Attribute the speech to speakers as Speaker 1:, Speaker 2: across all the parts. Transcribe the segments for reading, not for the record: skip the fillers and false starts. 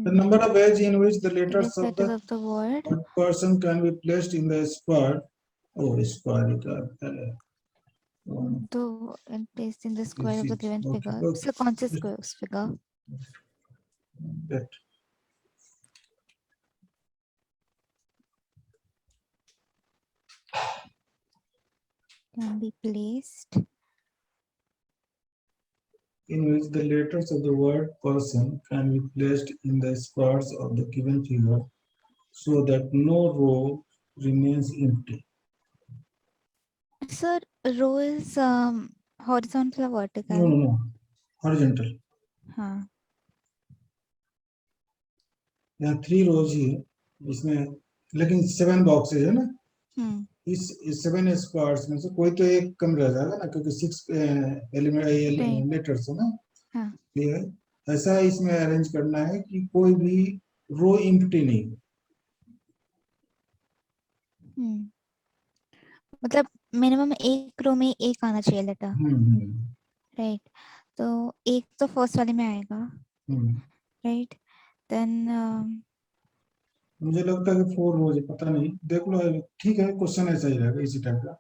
Speaker 1: The number of ways in which the letters of
Speaker 2: letters
Speaker 1: the
Speaker 2: of the word
Speaker 1: person can be placed in the square. Oh, square.
Speaker 2: तो placed in the square of the given
Speaker 1: Okay,
Speaker 2: figure.
Speaker 1: okay.
Speaker 2: So कौन से square figure?
Speaker 1: That.
Speaker 2: Can be placed
Speaker 1: In which the letters of the word person can be placed in the squares of the given figure so that no row remains empty.
Speaker 2: Sir, row is horizontal or vertical?
Speaker 1: No. Horizontal.
Speaker 2: हाँ.
Speaker 1: यहाँ 3 rows ही है इसमें, लेकिन 7 boxes है ना. इस 7 squares में से कोई तो एक कम रह जाएगा ना, क्योंकि 6 एलिमेंट लेटर्स है ना.
Speaker 2: हाँ.
Speaker 1: ये ऐसा इसमें अरेंज करना है कि कोई भी रो एम्प्टी नहीं.
Speaker 2: मतलब मिनिमम एक रो में एक आना चाहिए लेटर. राइट. तो एक तो फर्स्ट वाले में आएगा. राइट. देन
Speaker 1: मुझे लगता है कि 4 रोज, पता नहीं, देख लो. ठीक है, क्वेश्चन ऐसा ही रहेगा, इसी टाइप का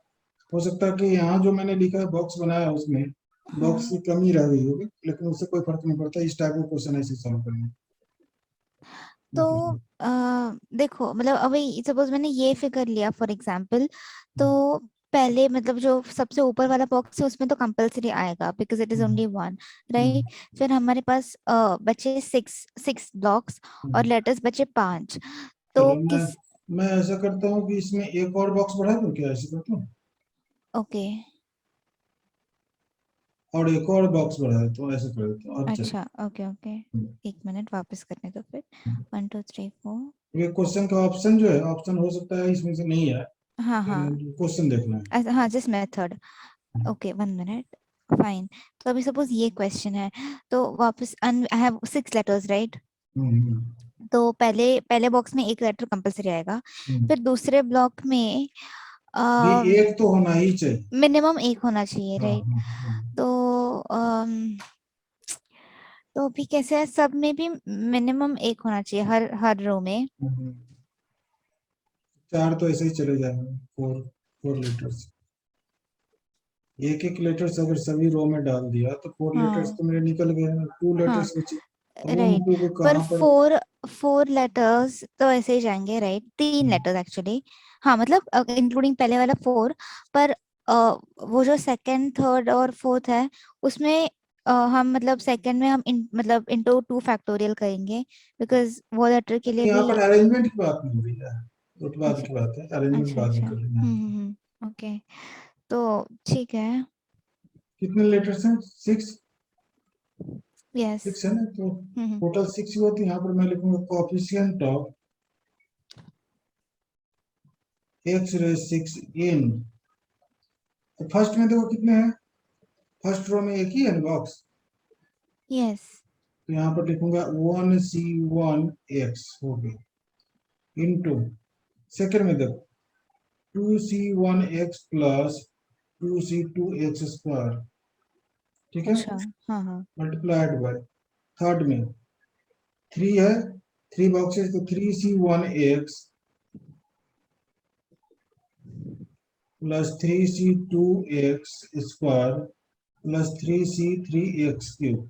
Speaker 1: हो सकता है कि यहाँ जो मैंने लिखा है बॉक्स बनाया उसमें बॉक्स की कमी रह गई होगी, लेकिन उससे कोई फर्क नहीं पड़ता. इस टाइप का क्वेश्चन ऐसे सॉल्व करना.
Speaker 2: तो देखो, मतलब अभी सपोज मैंने ये फिगर लिया फॉर एग्जांपल, तो पहले मतलब जो सबसे ऊपर वाला बॉक्स है उसमें तो कंपलसरी आएगा because it is only one. Right. फिर हमारे पास बचे सिक्स ब्लॉक्स और लेटर्स बचे 5. तो
Speaker 1: मैं ऐसा करता हूँ कि इसमें एक और बॉक्स बढ़ा दूं क्या, ऐसे करता हूँ.
Speaker 2: ओके.
Speaker 1: और एक और बॉक्स बढ़ा देता हूँ, ऐसे कर देता हूँ.
Speaker 2: अच्छा. ओके. एक मिनट वापस करने दो फिर. 1 2 3 4.
Speaker 1: ये क्वेश्चन का ऑप्शन जो है, ऑप्शन हो सकता है इसमें से नहीं है.
Speaker 2: हाँ.
Speaker 1: क्वेश्चन देखना है.
Speaker 2: हाँ, just method. Okay, 1 minute. Fine. तो अभी सपोज ये क्वेश्चन है, तो वापस आई हैव 6 लेटर्स राइट. तो पहले बॉक्स में एक लेटर कंपलसरी आएगा. फिर दूसरे ब्लॉक में
Speaker 1: एक तो होना ही चाहिए,
Speaker 2: मिनिमम एक होना चाहिए. राइट. तो अभी कैसे है, सब में भी मिनिमम एक होना चाहिए हर रो में.
Speaker 1: 4 तो ऐसे ही चले जाएंगे. 4 लेटर्स, एक लेटर्स अगर सभी रो में डाल दिया तो 4 लेटर्स तो मेरे निकल गए. 2 लेटर्स बचे.
Speaker 2: राइट. पर फोर लेटर्स तो ऐसे ही जाएंगे. राइट. 3 letters actually. हाँ, मतलब इंक्लूडिंग पहले वाला 4. पर वो जो सेकंड थर्ड और फोर्थ है उसमें हम मतलब सेकंड में हम मतलब इनटू 2 फैक्टोरियल करेंगे बिकॉज वो लेटर के लिए
Speaker 1: यहाँ
Speaker 2: भी.
Speaker 1: पर अरेंजमेंट की बात नहीं हो रही है, उत्पाद की बात है. अरेंजमेंट
Speaker 2: अच्छा.
Speaker 1: बाद में कर लेंगे.
Speaker 2: ओके. तो ठीक है.
Speaker 1: कितने लेटर्स हैं? 6.
Speaker 2: यस.
Speaker 1: 6 है ना, तो टोटल 6 हुआ. तो यहाँ पर मैं लिखूंगा coefficient of x raise 6 in. तो फर्स्ट में देखो कितने हैं, फर्स्ट रो में एक ही है बॉक्स.
Speaker 2: यस.
Speaker 1: तो यहाँ पर लिखूंगा 1c1x हो गया इनटू. सेकंड में देखो 2c1x प्लस 2c2x स्क्वायर. ठीक है.
Speaker 2: अच्छा. हाँ.
Speaker 1: Multiplied by. थर्ड में 3 है, 3 बॉक्सेस, तो 3c1x plus 3c2x square plus 3c3x cube.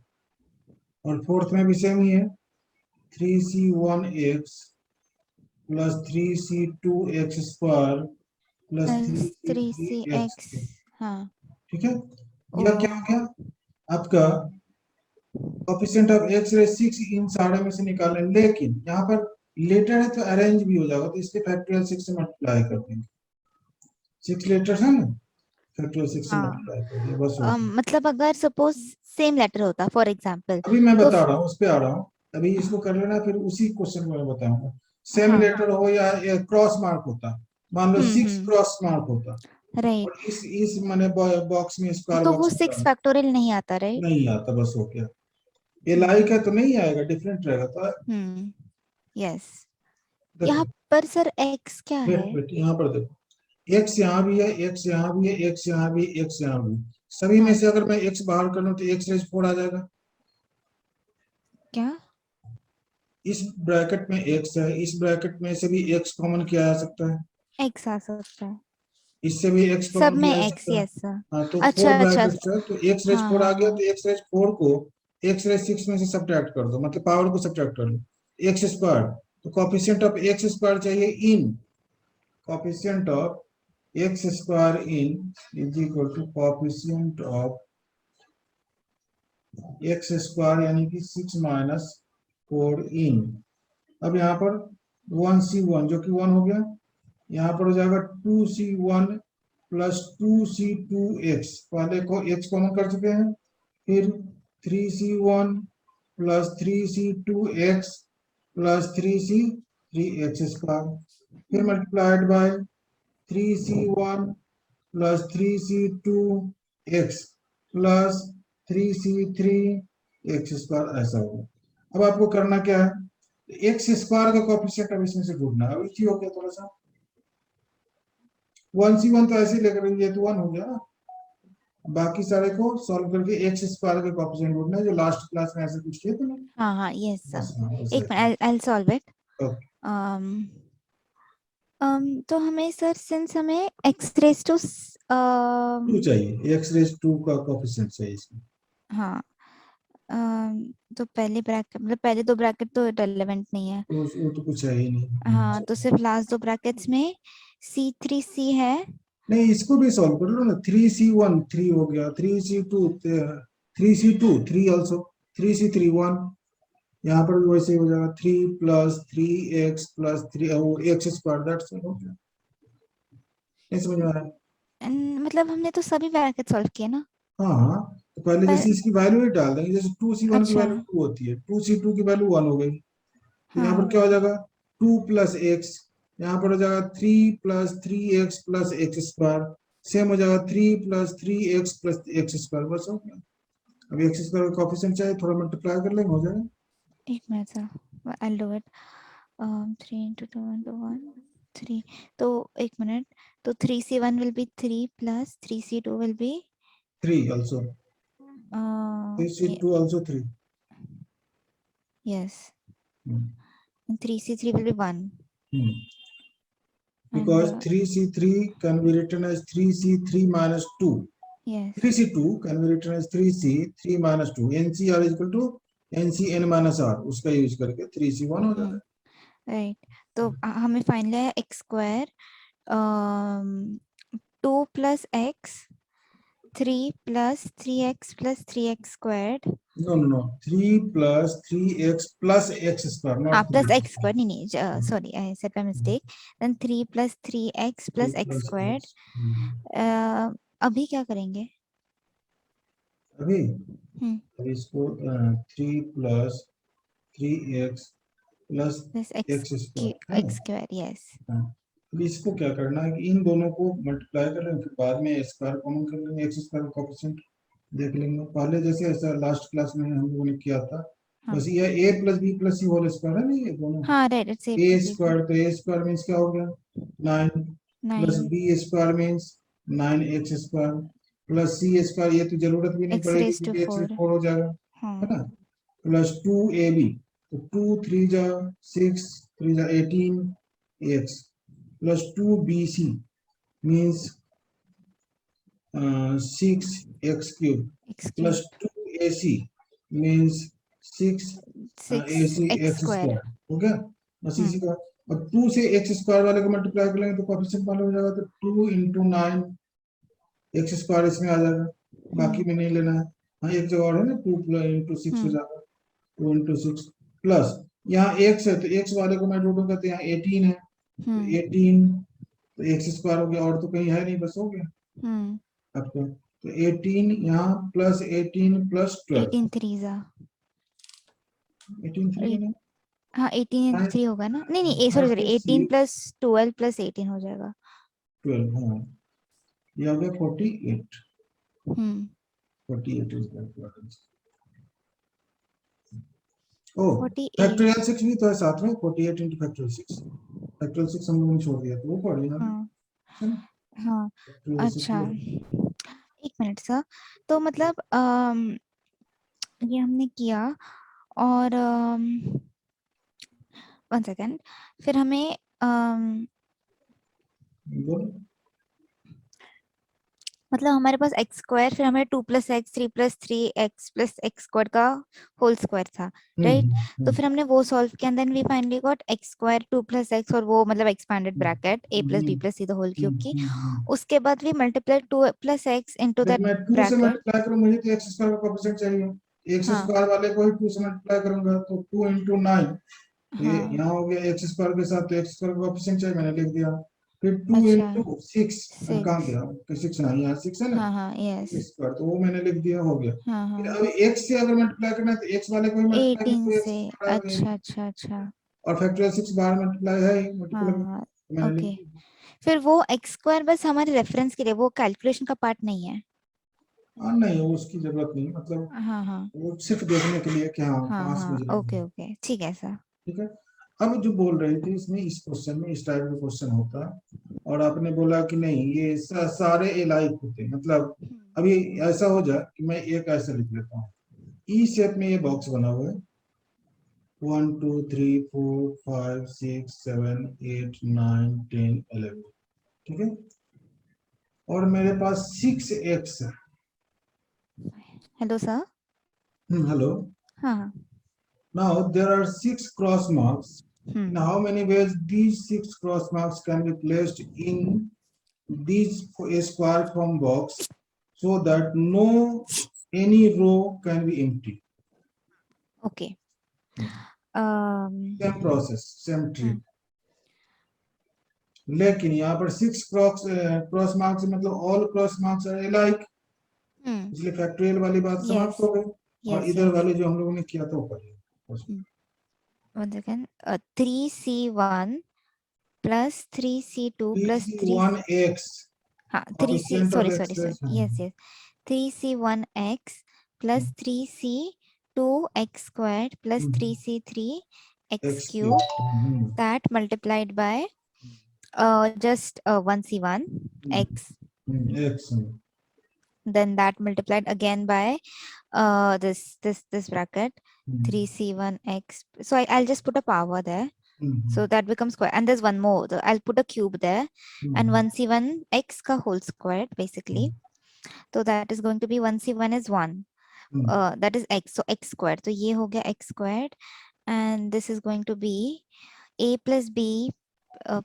Speaker 1: और फोर्थ में भी सेम ही है, 3c1x plus 3c2x square plus 3c3x
Speaker 2: 3cx.
Speaker 1: Cube.
Speaker 2: हाँ.
Speaker 1: ठीक है. यह क्या हो गया आपका कोएफिशिएंट ऑफ x रेज 6 इन सारे में से निकालें. लेकिन यहाँ पर लेटर है तो अरेंज भी हो जाएगा, तो इसके फैक्टोरियल 6 से मल्टीप्लाई कर देंगे. 6 लेटर्स है ना, फैक्टोरियल 6 से मल्टीप्लाई कर दिया, बस हो गया.
Speaker 2: मतलब अगर सपोज सेम लेटर होता फॉर एग्जांपल.
Speaker 1: अभी मैं
Speaker 2: तो
Speaker 1: बता रहा हूँ, उस पे आ रहा हूँ. अभी इसको कर लेना, फिर उसी क्वेश्चन को मैं बताऊंगा. सेम
Speaker 2: हाँ.
Speaker 1: लेटर हो या क्रॉस मार्क होता, मान लो 6 क्रॉस मार्क होता,
Speaker 2: राइट.
Speaker 1: और इस मैंने बॉक्स में स्क्वायर
Speaker 2: तो वो
Speaker 1: बॉक्स
Speaker 2: 6 फैक्टोरियल नहीं आता. राइट.
Speaker 1: नहीं आता, बस हो गया. ये लाइक है तो नहीं आएगा, डिफरेंट रहेगा. तो
Speaker 2: यस. यहाँ
Speaker 1: देखो
Speaker 2: पर सर x क्या है?
Speaker 1: वेट यहाँ पर देखो, x यहाँ भी है, x यहाँ भी है, x यहाँ भी है, x यहाँ भी है. सभी में से अगर मैं x बाहर कर लूं तो x रेज 4 आ जाएगा.
Speaker 2: क्या?
Speaker 1: इस ब्रैकेट में x है, इस ब्रैकेट में से भी x कॉमन किया जा सकता है,
Speaker 2: एक्स आ सकता है,
Speaker 1: इससे भी x
Speaker 2: सब
Speaker 1: कॉमन
Speaker 2: में
Speaker 1: किया जा
Speaker 2: एक्स,
Speaker 1: सकता है।
Speaker 2: Yes sir.
Speaker 1: हाँ, तो
Speaker 2: अच्छा
Speaker 1: फोर
Speaker 2: अच्छा।
Speaker 1: ब्रैकेट्स है, तो x रेज
Speaker 2: हाँ
Speaker 1: 4 आ
Speaker 2: हाँ
Speaker 1: गया,
Speaker 2: हाँ।
Speaker 1: तो x रेज 4 को x रेज 6 में से सब्ट्रैक्ट कर दो, मतलब पावर को सब्ट्रैक्ट कर लो, एक्स स्क्वायर, तो कॉफिशिएंट ऑफ एक्स स्क्वायर चाहिए इन, coefficient of x square in is equal to coefficient of x square यानी कि 6 माइनस 4 इन। अब यहाँ पर 1c1 जो कि 1 हो गया, यहाँ पर हो जाएगा 2c1 प्लस 2c2x, पहले को x कॉमन कर चुके हैं, फिर 3c1 plus 3c2x plus 3c3x square, फिर multiplied by 3c1 plus 3c2x plus 3c3x square, ऐसा होगा। अब आपको करना क्या है, एक्स स्क्वायर का कॉफिशिएंट अब इसमें से ढूंढना है, अब इजी हो गया थोड़ा सा। 1c1 तो ऐसे ही लेकर ये तो 1 हो गया ना, बाकी सारे को सॉल्व करके एक्स स्क्वायर का कॉफिशिएंट ढूंढना है, जो लास्ट क्लास में ऐसे कुछ किए थे ना,
Speaker 2: हाँ हाँ, यस सर।
Speaker 1: बस हाँ
Speaker 2: एक
Speaker 1: वैसे।
Speaker 2: Minute, I solve it.
Speaker 1: Okay,
Speaker 2: तो हमें सर, सिंस हमें एक्स रेस टू,
Speaker 1: 2 चाहिए, एक्स रेज 2 का कॉफिशिएंट चाहिए इसमें।
Speaker 2: हाँ, तो पहले ब्रैकेट, मतलब पहले दो ब्रैकेट तो रेलेवेंट नहीं है।
Speaker 1: तो वो तो कुछ है ही नहीं।
Speaker 2: हाँ, तो सिर्फ लास्ट दो ब्रैकेट्स में C3C है।
Speaker 1: नहीं, इसको भी सॉल्व कर लो ना, 3c1 3 हो गया, 3c2 3c2 3 ऑल्सो, 3c3 1, यहाँ पर भी वैसे ही हो जाएगा, 3 plus 3x plus 3 x square, that's हो गया। नहीं समझ में आ रहा है?
Speaker 2: मतलब हमने तो सभी ब्रैकेट सॉल्व किए ना।
Speaker 1: हाँ हाँ, तो पहले
Speaker 2: पर
Speaker 1: जैसे इसकी वैल्यू ही डाल देंगे, जैसे 2c1 की
Speaker 2: अच्छा,
Speaker 1: वैल्यू 2 होती है, 2c2 की वैल्यू 1 हो गई, तो यहाँ पर
Speaker 2: हाँ।
Speaker 1: क्या हो जाएगा, 2 प्लस एक्स, यहाँ पर हो जाएगा 3 plus 3x plus x square, same हो जाएगा 3 plus 3x plus x square, बस हो गया। अभी एक्स स्क्वायर का कोफिशिएंट चाहिए, थोड़ा मल्टीप्लाई कर लेंगे, हो जाएगा।
Speaker 2: एक minute sir, I do it. 3 into 2 into 1, 3। तो एक मिनट, तो 3C1 will be 3 plus 3C2 will be
Speaker 1: 3 also, 3c2 also 3।
Speaker 2: Yes,
Speaker 1: Hmm.
Speaker 2: 3C3 will be 1
Speaker 1: Hmm.
Speaker 2: And
Speaker 1: Because 3c3 can be written as 3c3 minus 2.
Speaker 2: Yes.
Speaker 1: 3c2 can be written as 3c3 minus 2. NCR is equal to NCN minus R. उसका use करके 3c1 हो जाता
Speaker 2: right, तो हमें final है x square 2 + x, 3 + 3x + 3x²
Speaker 1: है। No, no, no. 3 plus 3x plus x square,
Speaker 2: हाँ,
Speaker 1: not
Speaker 2: plus
Speaker 1: 3x
Speaker 2: x square, नहीं नहीं,
Speaker 1: square.
Speaker 2: Sorry, I said by mistake. Then 3 + 3x
Speaker 1: 3
Speaker 2: + x
Speaker 1: plus
Speaker 2: squared.
Speaker 1: x.
Speaker 2: अभी क्या करेंगे?
Speaker 1: अभी
Speaker 2: हम्म,
Speaker 1: अभी इसको 3 plus 3x plus
Speaker 2: plus x
Speaker 1: x
Speaker 2: की
Speaker 1: square है ना।
Speaker 2: X square, yes.
Speaker 1: हाँ, अब इसको क्या करना है कि इन दोनों को मल्टीप्लाई कर लेंगे, फिर बाद में स्क्वायर कॉमन कर लेंगे, एक्स स्क्वायर का कोएफिशिएंट देख लेंगे, पहले जैसे ऐसा लास्ट क्लास में हम लोगों ने किया था।
Speaker 2: हाँ
Speaker 1: बस ये a plus B plus C whole square है ना, ये दोनों
Speaker 2: हाँ, right, it's A
Speaker 1: A
Speaker 2: plus B
Speaker 1: square, तो ए स्क्वायर मीन्स क्या हो गया 9, plus
Speaker 2: 9
Speaker 1: B square means 9x square, plus C square, ये तो जरूरत भी नहीं
Speaker 2: एक्स
Speaker 1: पड़ेगी
Speaker 2: रेस टू
Speaker 1: क्योंकि x
Speaker 2: 4।
Speaker 1: 4 हो जाएगा, है
Speaker 2: हाँ।
Speaker 1: ना, प्लस 2ab, तो 2 3 जा 6, 3 जा 18x, plus 2bc means 6x³
Speaker 2: x
Speaker 1: plus
Speaker 2: cube
Speaker 1: 2ac means 6
Speaker 2: 6
Speaker 1: ac
Speaker 2: x
Speaker 1: x
Speaker 2: square.
Speaker 1: Square हो गया, बस इसी
Speaker 2: हम्म
Speaker 1: का। अब 2 से x स्क्वायर वाले को मल्टीप्लाई कर लेंगे तो कोएफिशिएंट वाला हो जाएगा, तो 2 into 9 x स्क्वायर इसमें आ जाएगा, बाकी
Speaker 2: हम्म
Speaker 1: में नहीं लेना है। हाँ, एक जगह और है ना, 2 into 6 हो
Speaker 2: हम्म
Speaker 1: जाएगा, 2 into 6 प्लस यहाँ x है, तो x वाले को मैं ढूंढूंगा, तो यहाँ 18 है, तो
Speaker 2: हम्म
Speaker 1: 18 तो एक्स स्क्वायर हो गया, और तो कहीं है नहीं, बस हो गया
Speaker 2: हम्म।
Speaker 1: आपको। तो 18 यहाँ प्लस 18 प्लस 12,
Speaker 2: 18 3 जा
Speaker 1: 18 3 बना,
Speaker 2: हाँ, 18 3 होगा ना, नहीं नहीं, सॉरी
Speaker 1: 5
Speaker 2: सॉरी,
Speaker 1: प्लस
Speaker 2: 18 + 12 + 18 हो जाएगा।
Speaker 1: 12, हाँ, ये हो गया 48,
Speaker 2: हम्म
Speaker 1: 48 इज द ओ
Speaker 2: 48।
Speaker 1: फैक्टोरियल 6 भी तो है साथ में, 48 इंटू फैक्टोरियल 6, फैक्टोरियल 6 हम लोगों ने छोड़ दिया, तो वो पढ़ लेना,
Speaker 2: हाँ
Speaker 1: है ना,
Speaker 2: हाँ।
Speaker 1: फैक्टोरियल 6
Speaker 2: अच्छा,
Speaker 1: भी।
Speaker 2: एक मिनट सर, तो मतलब ये हमने किया, और वन सेकेंड, फिर हमें
Speaker 1: बोलो।
Speaker 2: मतलब हमारे पास एक्स स्क्वायर, फिर हमें 2 + x 3 + 3x + x² का होल स्क्वायर था, राइट? तो फिर हमने वो सॉल्व किया, then we finally got x² 2 + x, और वो मतलब expanded bracket a + b + c the whole cube की। उसके बाद वी मल्टीप्लाई 2 + x इनटू
Speaker 1: जब
Speaker 2: दैट
Speaker 1: मैं 2 से
Speaker 2: ब्रैकेट।
Speaker 1: मल्टीप्लाई करूं, मुझे तो एक्स स्क्वायर का कोएफिशिएंट चाहिए। एक्स
Speaker 2: हाँ
Speaker 1: स्क्वायर वाले को ही 2 से मल्टीप्लाई करूंगा, तो 2 × 9, ये
Speaker 2: हाँ,
Speaker 1: यहाँ हो गया एक्स स्क्वायर के साथ, तो एक्स स्क्वायर का कोएफिशिएंट चाहिए, मैंने लिख दिया। फिर 2
Speaker 2: अच्छा,
Speaker 1: × 6, कहाँ
Speaker 2: 6,
Speaker 1: गया कि 6 है, यहाँ 6 है ना,
Speaker 2: हाँ हाँ, यस,
Speaker 1: एक्स स्क्वायर, तो वो मैंने लिख दिया, हो गया।
Speaker 2: हाँ
Speaker 1: फिर
Speaker 2: हाँ,
Speaker 1: अभी एक्स से अगर मल्टीप्लाई करना है, तो एक्स वाले को ही मल्टीप्लाई करें,
Speaker 2: 18
Speaker 1: तो एक्स
Speaker 2: से,
Speaker 1: स्क्वायर आ गया।
Speaker 2: अच्छा अच्छा अच्छा,
Speaker 1: और फैक्टोरियल 6 बाहर मल्टीप्लाई है ही,
Speaker 2: हाँ
Speaker 1: मल्टीपल में,
Speaker 2: हाँ,
Speaker 1: तो मैंने लिख
Speaker 2: ओके।
Speaker 1: दिया।
Speaker 2: फिर वो एक्स स्क्वायर बस हमारे रेफरेंस के लिए, वो कैलकुलेशन का पार्ट नहीं है।
Speaker 1: हाँ नहीं, उसकी जरूरत नहीं, मतलब
Speaker 2: हाँ हाँ
Speaker 1: वो सिर्फ देखने के लिए कि हाँ
Speaker 2: हाँ
Speaker 1: कहाँ से
Speaker 2: हाँ,
Speaker 1: मुझे लेना
Speaker 2: ओके
Speaker 1: है।
Speaker 2: ओके, ठीक है सर।
Speaker 1: ठीक है। अब जो बोल रहे थे इसमें, इस क्वेश्चन में इस टाइप का क्वेश्चन होता है, और आपने बोला कि नहीं ये सारे एलाइक होते हैं, मतलब अभी ऐसा हो जाए कि मैं एक ऐसा लिख लेता हूँ, ई शेप में ये बॉक्स बना हुआ है, 1 2 3 4 5 6 7 8 9 10 11, ठीक है, और मेरे पास 6x है।
Speaker 2: Hello sir.
Speaker 1: हेलो।
Speaker 2: हाँ हाँ,
Speaker 1: Now there are 6 cross marks. In
Speaker 2: hmm,
Speaker 1: how many ways these 6 cross marks can be placed in this square form box so that no any row can be empty?
Speaker 2: Okay, um,
Speaker 1: Same process, same trick.
Speaker 2: Hmm
Speaker 1: लेकिन यहाँ पर 6 cross marks मतलब all cross marks are like,
Speaker 2: hmm,
Speaker 1: इसलिए factorial वाली बात समाप्त
Speaker 2: yes
Speaker 1: हो गई, और
Speaker 2: यस
Speaker 1: इधर
Speaker 2: यस,
Speaker 1: वाले जो हम लोगों ने किया था वो करिए।
Speaker 2: 1 सेकेंड, 3c1 + 3c2 + 3,
Speaker 1: 1x
Speaker 2: हाँ 3c,
Speaker 1: coefficient of
Speaker 2: sorry sorry
Speaker 1: x raised,
Speaker 2: sorry, yes yes, 3c1x + 3c2x² + 3c3x
Speaker 1: x
Speaker 2: cube,
Speaker 1: cube,
Speaker 2: that multiplied by just 1c1 x,
Speaker 1: x,
Speaker 2: then that multiplied again by this bracket 3c1x. So I'll just put a power there, so that becomes square, and there's one more, I'll put a cube there, and 1c1x ka whole squared basically. So that is going to be 1c1 is 1, that is x, so x squared, so ye ho gaya x squared, and this is going to be a + b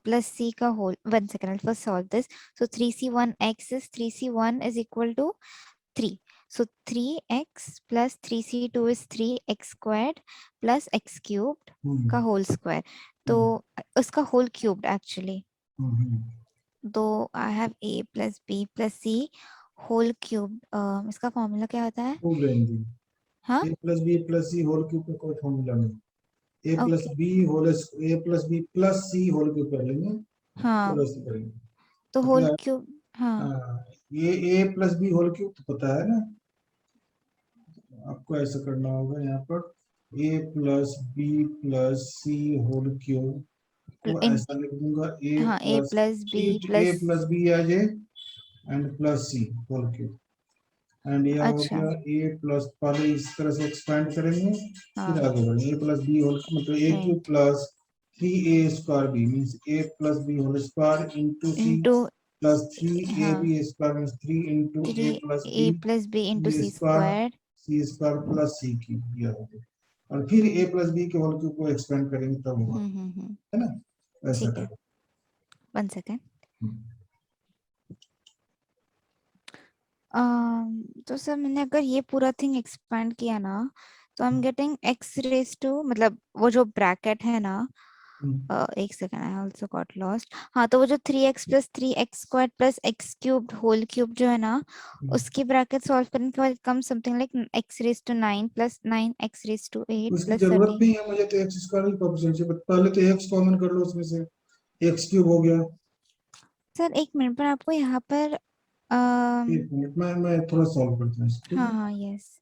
Speaker 2: plus c ka whole. 1 second, I'll first solve this. So 3c1x is 3c1 is equal to 3. So 3x plus 3c2 is 3x² plus x cubed का whole square. तो उसका whole cubed actually. तो I have a plus b plus c whole cubed. इसका formula क्या होता है?
Speaker 1: खूब रहेंगे।
Speaker 2: हाँ,
Speaker 1: a plus b plus c whole cube का कोई फॉर्मूला नहीं, a plus
Speaker 2: okay,
Speaker 1: b whole a plus b plus c whole cube कर लेंगे,
Speaker 2: हाँ,
Speaker 1: और ऐसे करेंगे,
Speaker 2: तो होल
Speaker 1: मतलब
Speaker 2: क्यूब, हाँ,
Speaker 1: ये a plus b whole cube तो पता है ना, आपको ऐसा करना होगा यहाँ पर, a plus b plus c whole cube को
Speaker 2: इन,
Speaker 1: ऐसा लिख दूंगा, a
Speaker 2: हाँ a
Speaker 1: plus
Speaker 2: plus b
Speaker 1: treat a
Speaker 2: plus,
Speaker 1: plus b as a and plus c whole cube, and यह हो
Speaker 2: अच्छा,
Speaker 1: गया ए प्लस, पहले इस तरह से एक्सपेंड करेंगे, फिर
Speaker 2: हाँ,
Speaker 1: आगे बढ़ेंगे, ए प्लस बी होल मतलब A cube
Speaker 2: right,
Speaker 1: plus 3a² B means A plus B whole square into C
Speaker 2: into,
Speaker 1: plus 3ab
Speaker 2: हाँ,
Speaker 1: square means 3 into
Speaker 2: three
Speaker 1: A plus
Speaker 2: A plus B into
Speaker 1: B
Speaker 2: C
Speaker 1: square,
Speaker 2: square,
Speaker 1: C square plus C cube, यह हो गया, और फिर A plus B के whole cube को expand करेंगे तब होगा, है ना, ऐसा
Speaker 2: ठीक है,
Speaker 1: करें।
Speaker 2: 1 सेकेंड। तो सर मैंने अगर ये पूरा थिंग एक्सपेंड किया ना, तो I am getting x raise to, मतलब वो जो ब्रैकेट है ना, 1 second, I also got lost. हाँ, तो वो जो 3x + 3x² + x cubed whole cube जो है ना, उसकी ब्रैकेट सॉल्व करने के बाद कम समथिंग लाइक x⁻⁹ + 9 x⁻⁸
Speaker 1: उसकी
Speaker 2: +
Speaker 1: जरूरत
Speaker 2: 13।
Speaker 1: नहीं है मुझे, तो एक्स स्क्वायर ही कोएफिशिएंट है, पहले तो एक्स कॉमन कर लो उसमें से, एक्स क्यूब हो गया।
Speaker 2: सर 1 मिनट पर आपको यहाँ पर
Speaker 1: एक मिनट में मैं थोड़ा सॉल्व करता हूँ इसको, ठीक
Speaker 2: हाँ
Speaker 1: है।
Speaker 2: हाँ, यस,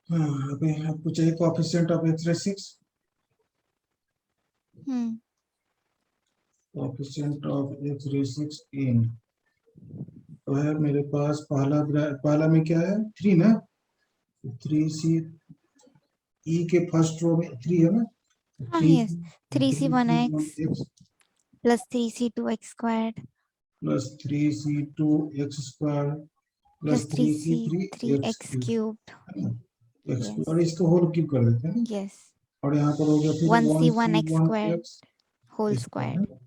Speaker 1: हाँ, अभी आपको चाहिए coefficient of x raise 6,
Speaker 2: hmm,
Speaker 1: coefficient of x raise 6 in, तो है मेरे पास पहला में क्या है 3 ना, 3 सी, ई के फर्स्ट रो में 3 है ना,
Speaker 2: हाँ
Speaker 1: three
Speaker 2: yes, three C one
Speaker 1: one
Speaker 2: x
Speaker 1: x
Speaker 2: plus three C two x squared
Speaker 1: plus three C two x square
Speaker 2: plus
Speaker 1: plus
Speaker 2: three
Speaker 1: three C
Speaker 2: C
Speaker 1: three
Speaker 2: three
Speaker 1: x
Speaker 2: x
Speaker 1: cube,
Speaker 2: cube.
Speaker 1: है ना, x cube,
Speaker 2: yes
Speaker 1: और इसको whole cube कर देते हैं ना,
Speaker 2: yes,
Speaker 1: और यहाँ पर हो गया फिर
Speaker 2: one
Speaker 1: one
Speaker 2: C one
Speaker 1: C
Speaker 2: X
Speaker 1: one
Speaker 2: squared
Speaker 1: X
Speaker 2: whole
Speaker 1: square, है
Speaker 2: स्क्वायर्ड।
Speaker 1: ना,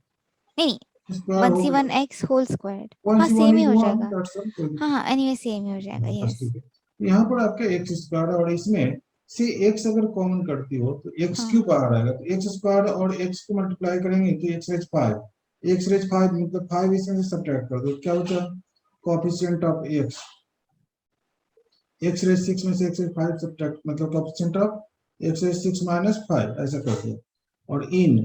Speaker 2: नहीं,
Speaker 1: स्क्वायर
Speaker 2: वन
Speaker 1: हो
Speaker 2: सी
Speaker 1: गया,
Speaker 2: one X whole squared.
Speaker 1: One
Speaker 2: हाँ
Speaker 1: सी वन
Speaker 2: सेम ही
Speaker 1: इज
Speaker 2: हो
Speaker 1: वन,
Speaker 2: जाएगा।
Speaker 1: दैट्स ऑल, कोई
Speaker 2: हाँ
Speaker 1: दिक्कत
Speaker 2: हाँ, एनीवे सेम ही हो जाएगा।
Speaker 1: नहीं, बस
Speaker 2: यस।
Speaker 1: ठीक है। तो यहाँ पर आपका एक्स स्क्वायर, और इसमें से एक्स अगर कॉमन करती हो तो एक्स क्यूब
Speaker 2: हाँ
Speaker 1: बाहर आएगा, तो एक्स स्क्वायर और एक्स को मल्टीप्लाई करेंगे तो x raise five, x raise five मतलब फाइव इसमें से सब्ट्रैक्ट कर दो, क्या होता है, coefficient of x, x raise six में से एक्स रेज फाइव सब्ट्रैक्ट मतलब coefficient of x raise six minus five, ऐसा करते हैं। और इन,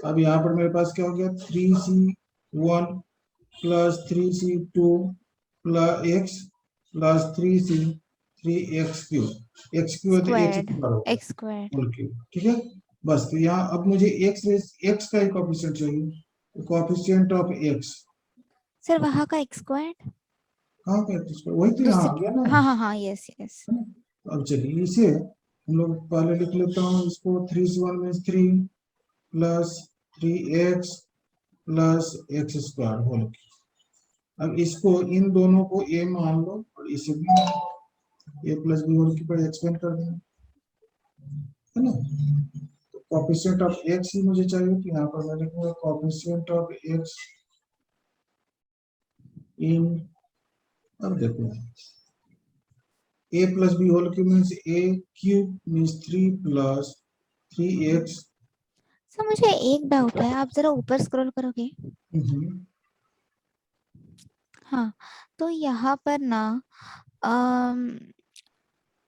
Speaker 1: अब यहाँ पर मेरे पास क्या हो गया, three C one plus three C two plus x plus three C three x cube, x cube है तो एक्स
Speaker 2: स्क्वायर्ड,
Speaker 1: स्क्वायर हो गया,
Speaker 2: एक्स स्क्वायर्ड।
Speaker 1: होल क्यूब, ठीक है। बस, तो यहाँ अब मुझे एक्स रेज एक्स का ही कोएफिशिएंट चाहिए, तो कोएफिशिएंट ऑफ एक्स,
Speaker 2: सर वहाँ का एक्स स्क्वायर्ड
Speaker 1: कहाँ का एक्स स्क्वायर, वही तो यहाँ
Speaker 2: दूसरी।
Speaker 1: आ गया ना,
Speaker 2: हाँ हाँ हाँ, यस यस।
Speaker 1: है ना। अब चलिए इसे हम लोग पहले लिख लेता हूँ, इसको थ्री सी वन में three plus three x plus x square whole cube. अब इसको इन दोनों को ए मान लो और इसे भी A plus B whole cube expand कर दें, है ना। तो कोएफिशिएंट ऑफ एक्स ही मुझे चाहिए, तो यहाँ पर मैं लिखूंगा कोएफिशिएंट ऑफ एक्स इन, अब देखो A plus B whole cube means A cube means three plus three X.
Speaker 2: Sir मुझे एक डाउट है, आप जरा ऊपर स्क्रॉल करोगे। हाँ, तो यहाँ पर ना अम,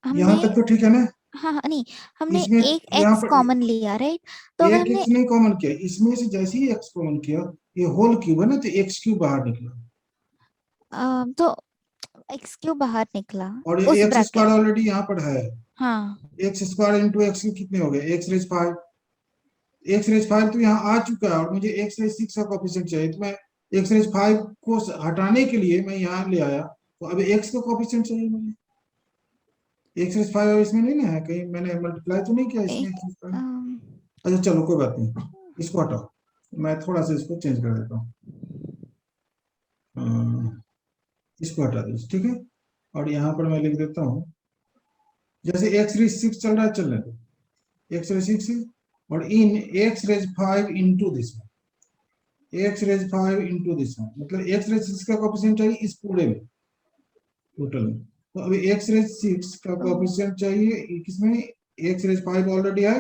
Speaker 2: हमने,
Speaker 1: यहाँ तक तो ठीक है ना।
Speaker 2: हाँ हाँ नहीं, हमने
Speaker 1: इसमें
Speaker 2: एक
Speaker 1: यहाँ
Speaker 2: एक्स
Speaker 1: पर
Speaker 2: कॉमन लिया राइट। तो अगर
Speaker 1: एक
Speaker 2: हमने
Speaker 1: एक्स नहीं कॉमन किया, इसमें से जैसे ही एक्स कॉमन किया, ये होल क्यूब है ना, तो एक्स क्यूब बाहर निकला,
Speaker 2: तो एक्स क्यूब बाहर निकला
Speaker 1: और
Speaker 2: उस
Speaker 1: एक्स स्क्वायर
Speaker 2: ब्रैकेट।
Speaker 1: ऑलरेडी यहाँ पर है,
Speaker 2: हाँ
Speaker 1: x square into x cube कितने हो गए, x raise five, x raise five तो यहाँ आ चुका है, और मुझे एक्स रेज सिक्स का कोएफिशिएंट चाहिए, तो मैं एक्स रेज फाइव को हटाने के लिए मैं यहाँ ले आया, तो अब एक्स का कोएफिशिएंट चाहिए मुझे, एक्स रेज फाइव इसमें नहीं ना है, कहीं मैंने मल्टीप्लाई तो नहीं किया इसमें
Speaker 2: एक
Speaker 1: एक्स का। अच्छा चलो कोई बात नहीं, इसको हटाओ, मैं थोड़ा सा इसको चेंज कर देता हूँ, इसको हटा दीजिए, ठीक है। और यहाँ पर मैं लिख देता हूँ, जैसे एक्स रेज सिक्स चल रहा है चलने दो, एक्स रेज सिक्स, और इन X raise five into this X raise five into this मतलब एक्स रेज सिक्स का कोएफिशिएंट चाहिए इस पूरे में, टोटल में। तो अभी एक्स रेज सिक्स का कोएफिशिएंट चाहिए किसमें, एक्स रेज फाइव ऑलरेडी है,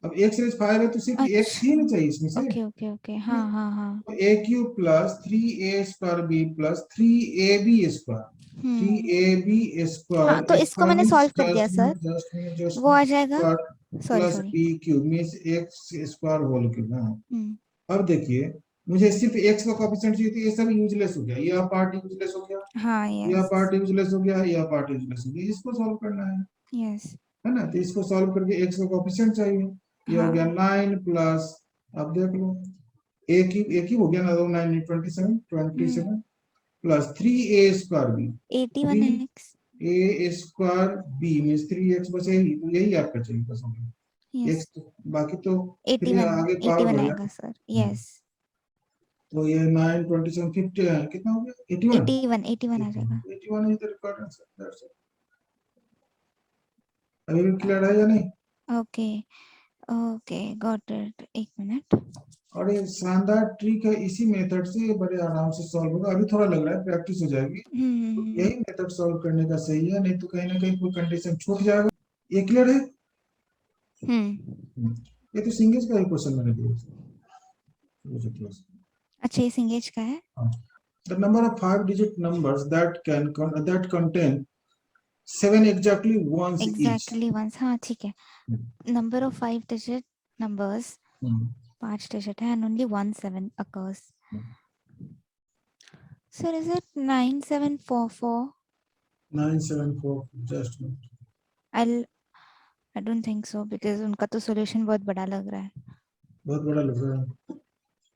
Speaker 1: अब एक्स रेज फाइव है तो सिर्फ एक्स
Speaker 2: अच्छा,
Speaker 1: ही नहीं चाहिए इसमें से,
Speaker 2: ओके ओके ओके, हाँ हाँ हाँ।
Speaker 1: तो A cube plus three A square B plus three A B square, three
Speaker 2: hmm.
Speaker 1: A B
Speaker 2: हाँ तो
Speaker 1: स्क्वायर,
Speaker 2: इसको
Speaker 1: स्क्वायर
Speaker 2: मैंने
Speaker 1: मीन्स
Speaker 2: सॉल्व कर दिया
Speaker 1: just
Speaker 2: sir,
Speaker 1: minute just minute just
Speaker 2: वो आ
Speaker 1: मिनट
Speaker 2: जाएगा।
Speaker 1: Square
Speaker 2: sorry
Speaker 1: plus
Speaker 2: sorry.
Speaker 1: B cube means x square whole cube, हाँ।
Speaker 2: हम्म।
Speaker 1: अब देखिए, मुझे सिर्फ एक्स का कोएफिशिएंट चाहिए, तो ये सब यूजलेस हो गया, यह पार्ट यूजलेस हो गया,
Speaker 2: हाँ
Speaker 1: यह
Speaker 2: यस
Speaker 1: पार्ट यूजलेस हो गया, यह पार्ट यूजलेस हो गया, इसको सॉल्व करना
Speaker 2: यस।
Speaker 1: है ना। तो इसको सॉल्व करके एक्स का कोएफिशिएंट चाहिए, ये हो गया
Speaker 2: हाँ,
Speaker 1: नाइन प्लस, अब देख लो, एक ही हो गया ना, दो nine twenty seven, twenty
Speaker 2: hmm.
Speaker 1: Seven plus three A square B,
Speaker 2: eighty
Speaker 1: three
Speaker 2: one X.
Speaker 1: A square B means three X, बस यही, तो यही आपका चाहिए बस होगा
Speaker 2: यस,
Speaker 1: एक्स, तो बाकी तो
Speaker 2: एटी
Speaker 1: फिर
Speaker 2: वन,
Speaker 1: आगे
Speaker 2: एटी
Speaker 1: पावर
Speaker 2: वन
Speaker 1: बढ़
Speaker 2: आएगा
Speaker 1: जाएगा।
Speaker 2: सर। यस,
Speaker 1: तो ये नाइन ट्वेंटी सेवन फिफ्टी है, कितना हो गया, एटी वन,
Speaker 2: एटी वन आ जाएगा।
Speaker 1: Eighty one is the required answer. अभी भी क्लियर है या नहीं।
Speaker 2: ओके ओके, गॉट इट, एक मिनट।
Speaker 1: और ये शानदार ट्रिक है, इसी मेथड से ये बड़े आराम से सॉल्व होगा, अभी थोड़ा लग रहा है प्रैक्टिस हो जाएगी, तो
Speaker 2: हम्म।
Speaker 1: यही मेथड सॉल्व करने का सही है, नहीं तो कहीं ना कहीं कोई कंडीशन छूट जाएगा। ये क्लियर है।
Speaker 2: हम्म।
Speaker 1: ये तो सिंगल्स का ही क्वेश्चन मैंने दिया था, मुझे क्लोज।
Speaker 2: अच्छा, ये सिंगेज का है।
Speaker 1: The number of five-digit numbers that contain seven exactly ones each.
Speaker 2: Exactly once, हाँ ठीक है। Number of five digit numbers,
Speaker 1: Hmm.
Speaker 2: 5 digit है, and only 1 7 occurs.
Speaker 1: Hmm.
Speaker 2: Sir, is it 9744?
Speaker 1: 974 just a minute.
Speaker 2: I'll, I don't think so because उनका तो solution बहुत बड़ा लग रहा है।
Speaker 1: बहुत बड़ा लग रहा है।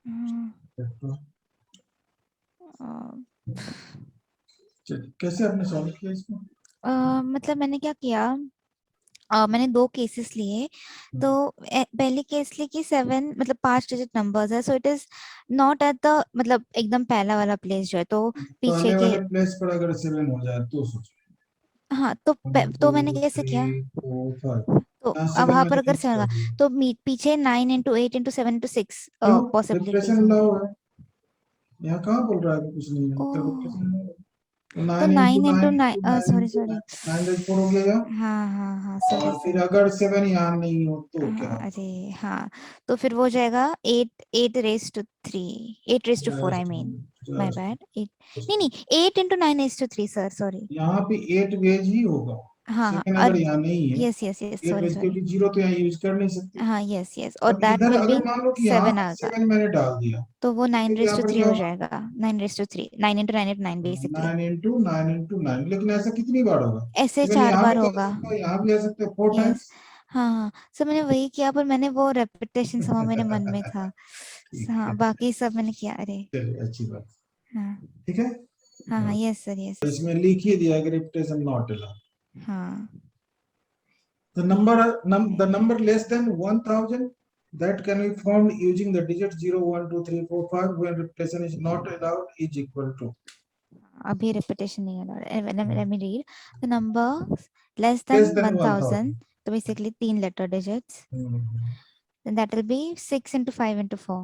Speaker 2: हम्म,
Speaker 1: तो
Speaker 2: अ,
Speaker 1: कैसे आपने सॉल्व किया इसको।
Speaker 2: मतलब मैंने क्या किया, मैंने दो केसेस लिए। तो पहले केस लिए कि 7 मतलब 5 डिजिट नंबर्स है, so it is not at the मतलब एकदम पहला वाला प्लेस जो है, तो पीछे
Speaker 1: पहले
Speaker 2: के।
Speaker 1: वाले प्लेस पर अगर 7 हो जाए तो सोचो।
Speaker 2: हाँ
Speaker 1: वन
Speaker 2: तो
Speaker 1: टू
Speaker 2: मैंने कैसे
Speaker 1: थ्री
Speaker 2: किया,
Speaker 1: फोर फाइव
Speaker 2: तो
Speaker 1: यहाँ
Speaker 2: अब
Speaker 1: 7
Speaker 2: वहां पर
Speaker 1: मैंने
Speaker 2: अगर
Speaker 1: यूज
Speaker 2: 7
Speaker 1: कर
Speaker 2: होगा,
Speaker 1: दिया।
Speaker 2: तो पीछे 9 into 8 into 7 into 6
Speaker 1: क्यों?
Speaker 2: पॉसिबिलिटीज
Speaker 1: रिप्रेशन
Speaker 2: होंगी।
Speaker 1: लाओ है। यहाँ कहाँ बोल रहा है कि कुछ नहीं है,
Speaker 2: ओ,
Speaker 1: तो रिप्रेशन लाओ। तो
Speaker 2: तो
Speaker 1: 9 into 9 into 9
Speaker 2: 9 into 9
Speaker 1: into
Speaker 2: sorry.
Speaker 1: 9 9 4 हो गया यहाँ।
Speaker 2: हाँ हाँ हाँ, सॉरी
Speaker 1: और फिर
Speaker 2: सॉरी।
Speaker 1: अगर 7 यहाँ नहीं हो तो क्या
Speaker 2: हाँ
Speaker 1: होगा?
Speaker 2: अरे, हाँ, तो फिर वो हो जाएगा 8 8 raised to 3, 8 raised to 4 I
Speaker 1: Just
Speaker 2: mean, my
Speaker 1: just
Speaker 2: bad, 8, नहीं
Speaker 1: just
Speaker 2: नहीं, 8 into 9 raised to 3 sir, sorry.
Speaker 1: यहाँ पे 8 वेज ही होगा।
Speaker 2: हाँ हाँ,
Speaker 1: 7
Speaker 2: और
Speaker 1: अगर यहाँ नहीं है,
Speaker 2: yes yes yes,
Speaker 1: 8
Speaker 2: sorry
Speaker 1: ways,
Speaker 2: sorry.
Speaker 1: क्योंकि जीरो तो यहाँ यूज कर नहीं सकते।
Speaker 2: हाँ यस यस, और
Speaker 1: अब
Speaker 2: दैट
Speaker 1: इधर
Speaker 2: विल बी
Speaker 1: अगर मान लो कि यहाँ
Speaker 2: 7
Speaker 1: पर
Speaker 2: आ गया,
Speaker 1: 7 मैंने डाल दिया,
Speaker 2: तो वो
Speaker 1: तो
Speaker 2: नाइन
Speaker 1: फिर
Speaker 2: रेस
Speaker 1: यहाँ
Speaker 2: टू
Speaker 1: पर
Speaker 2: थ्री
Speaker 1: क्या
Speaker 2: हो
Speaker 1: होगा?
Speaker 2: जाएगा, 9 raise to 3, 9 into 9 into 9 basically.
Speaker 1: 9 into 9 into 9, लेकिन ऐसा कितनी बार होगा?
Speaker 2: ऐसे
Speaker 1: इवन
Speaker 2: चार
Speaker 1: यहाँ
Speaker 2: बार
Speaker 1: भी तो आ
Speaker 2: होगा।
Speaker 1: सकता है, यहाँ भी आ सकता है 4
Speaker 2: यस,
Speaker 1: टाइम्स।
Speaker 2: हाँ हाँ, सर मैंने वही किया, पर मैंने वो रेपिटेशन समा मेरे मन में था।
Speaker 1: ठीक
Speaker 2: हाँ,
Speaker 1: है,
Speaker 2: बाकी सब मैंने किया, अरे।
Speaker 1: चलिए अच्छी बात।
Speaker 2: हाँ
Speaker 1: ठीक है।
Speaker 2: हाँ हाँ,
Speaker 1: हाँ,
Speaker 2: यस सर, यस यस।
Speaker 1: इसमें लिख ही दिया कि रिपीटेशन नॉट अलाउड।
Speaker 2: हाँ
Speaker 1: The number less than 1000 that can be formed using the digits 0, 1, 2, 3, 4, 5 when repetition is not allowed is equal to
Speaker 2: अभी रेपिटेशन नहीं है, let me read the number less than
Speaker 1: less than
Speaker 2: 1000,
Speaker 1: 1000.
Speaker 2: तो basically 3 letter digits, then that will be 6 into 5 into 4,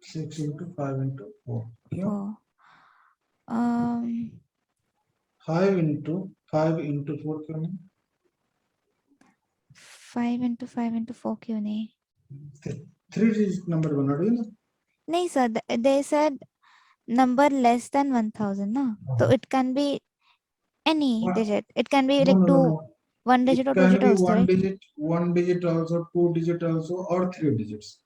Speaker 1: 6 into 5 into 4. क्यों?
Speaker 2: 4 um
Speaker 1: 5 into 4 क्यों नहीं?
Speaker 2: 5 into 5 into 4 क्यों नहीं?
Speaker 1: 3 digit number बना रही है ना?
Speaker 2: नहीं sir, they said number less than 1000 ना, तो it can be any digit, it can be
Speaker 1: No,
Speaker 2: like
Speaker 1: no, no,
Speaker 2: two,
Speaker 1: no.
Speaker 2: one
Speaker 1: It
Speaker 2: digit or two
Speaker 1: can
Speaker 2: digit
Speaker 1: be
Speaker 2: also, right?
Speaker 1: one digit also, 2 digit also, or 3 digits.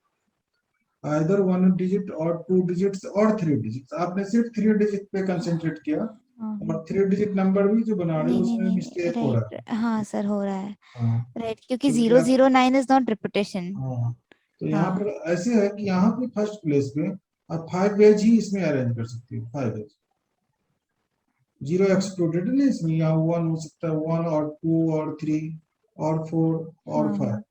Speaker 1: Either one digit or 2 digits or 3 digits. आपने सिर्फ 3 digit पे concentrate किया,
Speaker 2: हाँ
Speaker 1: और 3 digit number भी जो बना रहे हो
Speaker 2: नहीं नहीं
Speaker 1: उसमें
Speaker 2: नहीं नहीं,
Speaker 1: मिस्टेक हो रहा
Speaker 2: राइट, हाँ सर हो रहा है,
Speaker 1: है। हाँ,
Speaker 2: राइट, क्योंकि
Speaker 1: क्योंकि
Speaker 2: 009 इज नॉट रिपीटेशन।
Speaker 1: हाँ, तो यहाँ
Speaker 2: हाँ
Speaker 1: पर ऐसे है कि यहाँ पे फर्स्ट प्लेस पे आप 5 वेज ही इसमें अरेंज कर सकते हो। 5 वेज, जीरो एक्सक्लूडेड नहीं इसमें। यहाँ 1 हो सकता है, 1 और 2 और 3 और 4 और 5।
Speaker 2: हाँ,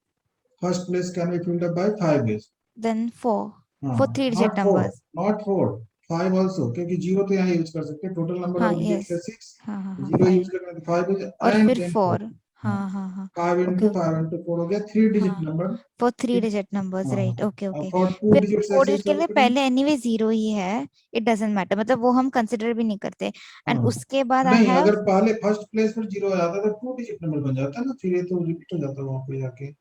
Speaker 1: first place can be filled up by 5 ways.
Speaker 2: Then 4 for
Speaker 1: हाँ,
Speaker 2: 3 digit
Speaker 1: not 4,
Speaker 2: numbers.
Speaker 1: Not 4, 5 also, क्योंकि जीरो तो यहाँ यूज कर सकते हैं। टोटल नंबर
Speaker 2: हाँ
Speaker 1: ऑफ डिजिट्स
Speaker 2: यस,
Speaker 1: है 6,
Speaker 2: हाँ हाँ हाँ,
Speaker 1: जीरो
Speaker 2: 5
Speaker 1: यूज करना तो 5
Speaker 2: और
Speaker 1: एंड
Speaker 2: फिर
Speaker 1: देन 4।
Speaker 2: 4,
Speaker 1: हाँ,
Speaker 2: हाँ हाँ हाँ,
Speaker 1: 5
Speaker 2: ओके
Speaker 1: into
Speaker 2: ओके,
Speaker 1: 5 into 4 हो गया 3 डिजिट
Speaker 2: हाँ
Speaker 1: नंबर।
Speaker 2: फॉर थ्री
Speaker 1: ठीक।
Speaker 2: डिजिट नंबर्स,
Speaker 1: हाँ,
Speaker 2: राइट, ओके
Speaker 1: अब
Speaker 2: ओके।
Speaker 1: फॉर 2
Speaker 2: फिर
Speaker 1: डिजिट्स
Speaker 2: फोर
Speaker 1: ऐसे ही
Speaker 2: डिजिट के
Speaker 1: चालू
Speaker 2: लिए
Speaker 1: करेंगे।
Speaker 2: पहले एनीवे जीरो ही है, इट डजेंट मैटर, मतलब वो हम कंसिडर भी नहीं करते। एंड
Speaker 1: हाँ,
Speaker 2: उसके बाद आई
Speaker 1: नहीं,
Speaker 2: हैव,
Speaker 1: अगर पहले फर्स्ट प्लेस पर जीरो आ जाता तो 2 डिजिट नंबर बन जाता ना, फिर ये तो रिपीट हो जाता वहां पे जाके।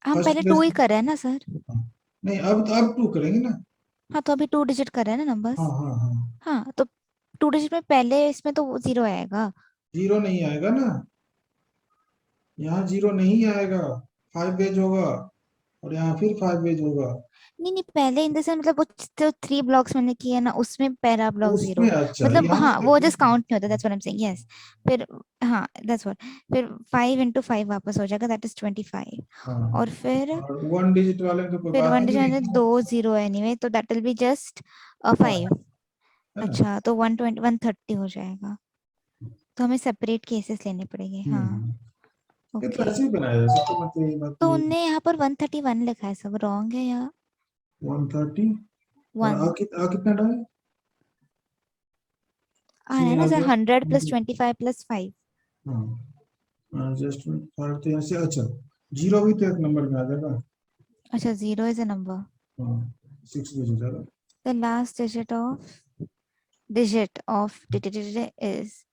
Speaker 2: हम
Speaker 1: फर्स्ट
Speaker 2: पहले
Speaker 1: प्लेस
Speaker 2: 2 ही
Speaker 1: पर।
Speaker 2: कर रहे हैं ना सर।
Speaker 1: हाँ, नहीं, अब 2 करेंगे ना।
Speaker 2: हाँ, तो अभी 2 डिजिट कर रहे हैं ना
Speaker 1: हाँ
Speaker 2: नंबर्स।
Speaker 1: हाँ हाँ,
Speaker 2: हाँ, तो 2 डिजिट में पहले इसमें तो जीरो आएगा।
Speaker 1: जीरो नहीं आएगा ना, यहाँ जीरो नहीं आएगा। 5 वेज होगा, और यहाँ फिर 5 वेज होगा।
Speaker 2: नहीं नहीं, पहले इन देंस मतलब वो जो 3 ब्लॉक्स मैंने किए ना, उसमें पहला ब्लॉक
Speaker 1: उसमें
Speaker 2: 0,
Speaker 1: अच्छा
Speaker 2: मतलब
Speaker 1: यहाँ
Speaker 2: हाँ वो
Speaker 1: देखो।
Speaker 2: जस्ट काउंट नहीं होता, that's what I am saying, yes. फिर हाँ दैट्स व्हाट, फिर 5 into 5 वापस हो जाएगा, दैट इज 25।
Speaker 1: हाँ,
Speaker 2: और फिर
Speaker 1: और 1 डिजिट वाले तो कोई
Speaker 2: फिर
Speaker 1: बात
Speaker 2: वन
Speaker 1: ही
Speaker 2: डिजिट
Speaker 1: नहीं
Speaker 2: में
Speaker 1: है।
Speaker 2: 2 0 एनीवे, तो दैट विल बी जस्ट 5।
Speaker 1: है ना?
Speaker 2: अच्छा, तो 120 130 हो जाएगा, तो हमें सेपरेट केसेस लेने पड़ेंगे, हाँ।
Speaker 1: हम्म, ये तो
Speaker 2: ओके,
Speaker 1: ऐसे ही बनाया जा सकता, मतलब ये बात
Speaker 2: तो
Speaker 1: नहीं है।
Speaker 2: उनने यहाँ पर 131 लिखा है, सब रॉन्ग है या
Speaker 1: 130, और
Speaker 2: 1
Speaker 1: कितना डाले
Speaker 2: आ रहा है
Speaker 1: इसमें?
Speaker 2: ना
Speaker 1: आ
Speaker 2: सर,
Speaker 1: गया।
Speaker 2: 100 + 25 + 5।
Speaker 1: हाँ, जस्ट 5 तो यहाँ से अच्छा, जीरो भी तो एक नंबर में आ जाएगा।
Speaker 2: अच्छा, 0 इज अ नंबर,
Speaker 1: हाँ, 6 भी हो जाएगा।
Speaker 2: the last digit of is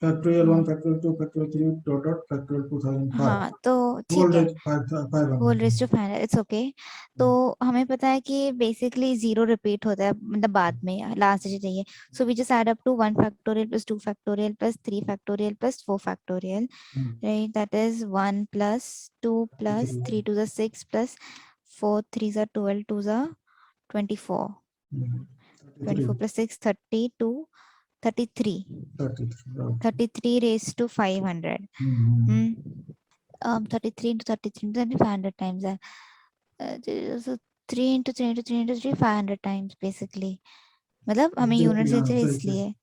Speaker 1: factorial 1, factorial 2, factorial 3, dot dot factorial 2005,
Speaker 2: हाँ, तो
Speaker 1: होल
Speaker 2: ठीक है,
Speaker 1: raise 500।
Speaker 2: Whole raise to 500, it's okay. तो हमें पता है कि बेसिकली 0 रिपीट होता है, मतलब बाद में लास्ट डिजिट चाहिए, so we just add up to 1 factorial + 2 factorial + 3 factorial, right, that is 1 + 2 + 3 to the 6 + 4 3s are 12 2s are 24, 24
Speaker 1: 33,
Speaker 2: + 6 32 33,
Speaker 1: 33।
Speaker 2: 33 raised to 500.
Speaker 1: Hmm,
Speaker 2: Hmm. 33 into 33 into 500 times. So 3 into 3 into 3 into 3 500 times basically. मतलब हमें unit
Speaker 1: exactly, हाँ
Speaker 2: चाहिए
Speaker 1: सही सही।
Speaker 2: इसलिए।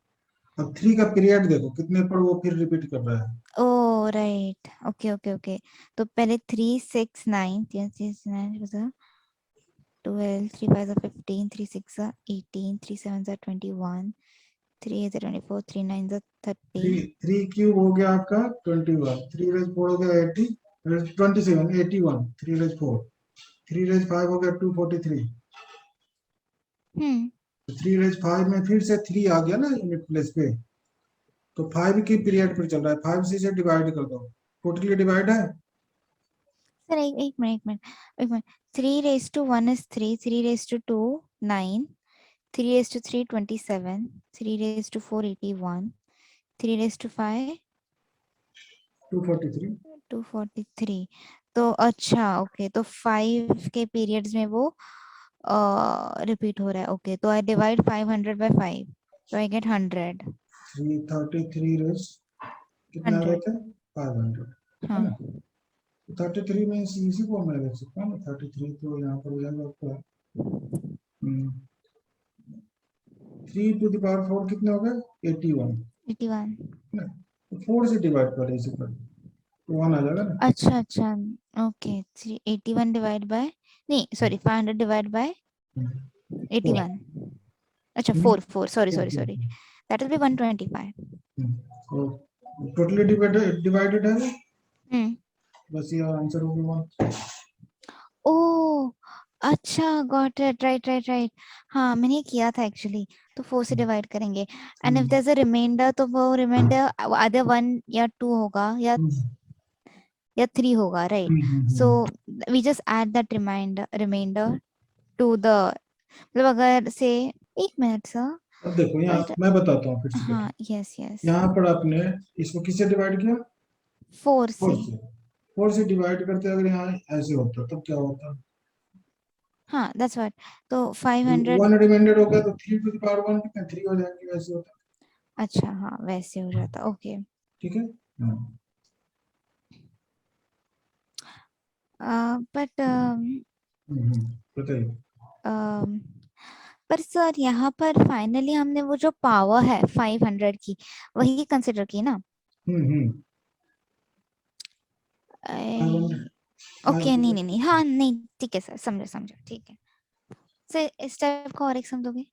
Speaker 1: अब 3 का period देखो कितने पर वो फिर रिपीट कर रहा है।
Speaker 2: ओ ओ राइट, ओके ओके ओके। तो पहले 369, 369 12, 3 5 are 15, 3 6 are 18, 3 7 are 21, 3 8 are 24, 3 9 are 30।
Speaker 1: 3 cube हो गया आपका 21, 3 रेज 4 हो गया 80, 27 81, 3 रेज 4, 3 रेज 5 हो गया 243,
Speaker 2: हम्म।
Speaker 1: 3 रेज 5 में फिर से 3 आ गया ना यूनिट प्लेस पे, तो 5 की पीरियड पर चल रहा है, 5 से डिवाइड कर दो, टोटली डिवाइड है।
Speaker 2: सर एक मिनट, एक minute. 3 raised to 1 is 3, 3 raised to 2 9, 3 raised to 3 27, 3 raised to 4 81, 3 raised to 5
Speaker 1: 243।
Speaker 2: 243। तो अच्छा ओके, तो 5 के पीरियड्स में वो रिपीट हो रहा है। ओके, तो आई डिवाइड 500 by 5, तो आई गेट 100।
Speaker 1: 333 रेज कितने आ गए
Speaker 2: 100,
Speaker 1: थे 500, है
Speaker 2: हाँ।
Speaker 1: ना। 33 में इसी को मैं लिख सकता हूँ, 33 तो यहाँ पर हो जाएगा आपका 3 to the power 4 कितने हो गए 81,
Speaker 2: 81।
Speaker 1: है ना। तो 4 से डिवाइड करें इसे पर, तो 1 आ जाएगा ना।
Speaker 2: अच्छा अच्छा, ओके। 81 डिवाइड बाय, नहीं सॉरी, 500 डिवाइड बाय
Speaker 1: हम्म,
Speaker 2: 81। अच्छा,
Speaker 1: हम्म,
Speaker 2: 4 4, sorry
Speaker 1: four,
Speaker 2: sorry
Speaker 1: four,
Speaker 2: sorry, that will B 125।
Speaker 1: तो टोटली डिवाइडेड है वो,
Speaker 2: हम्म।
Speaker 1: बस ये आंसर हो गया 1।
Speaker 2: ओ अच्छा, got it, right right right. हाँ, मैंने ये किया था एक्चुअली। तो 4 से डिवाइड करेंगे, and if there is a remainder, तो वो रिमाइंडर आधे 1 या 2 होगा, या 3 होगा, right. So we just add that remainder to the, मतलब अगर से, एक मिनट सर।
Speaker 1: अब देखो यहाँ
Speaker 2: बट
Speaker 1: मैं बताता हूँ फिर से
Speaker 2: हाँ,
Speaker 1: देखो,
Speaker 2: यस यस।
Speaker 1: यहाँ पर आपने इसको किससे डिवाइड किया
Speaker 2: 4 से।
Speaker 1: 4 से, 4 से डिवाइड करते अगर यहाँ ऐसे होता तब क्या होता,
Speaker 2: हाँ, दैट्स व्हाट। तो 500।
Speaker 1: 1 रिमाइंडर हो गया तो 3 to the power 1 कितना 3 हो जाएंगे, वैसे होता।
Speaker 2: अच्छा, हाँ वैसे हो जाता, ओके।
Speaker 1: ठीक है। हाँ।
Speaker 2: बट
Speaker 1: बताइए।
Speaker 2: पर सर यहाँ पर फाइनली हमने वो जो पावर है 500 की, वही कंसिडर की ना।
Speaker 1: हम्म। 500,
Speaker 2: ओके, नहीं
Speaker 1: 500।
Speaker 2: नहीं नहीं, हाँ नहीं, ठीक है सर, समझो समझो, ठीक है। सर इस टाइप का और एक सम दोगे?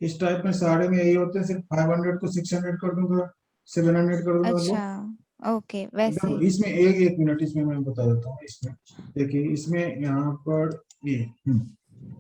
Speaker 1: इस टाइप में सारे में यही होते हैं, सिर्फ 500 को 600 कर दूंगा, 700 कर दूंगा लो।
Speaker 2: अच्छा, ओके, वैसे।
Speaker 1: एकदम इसमें एक मिनट, इसमें मैं बता देता हूँ। इसमें देखिए, इसमें यहाँ पर ये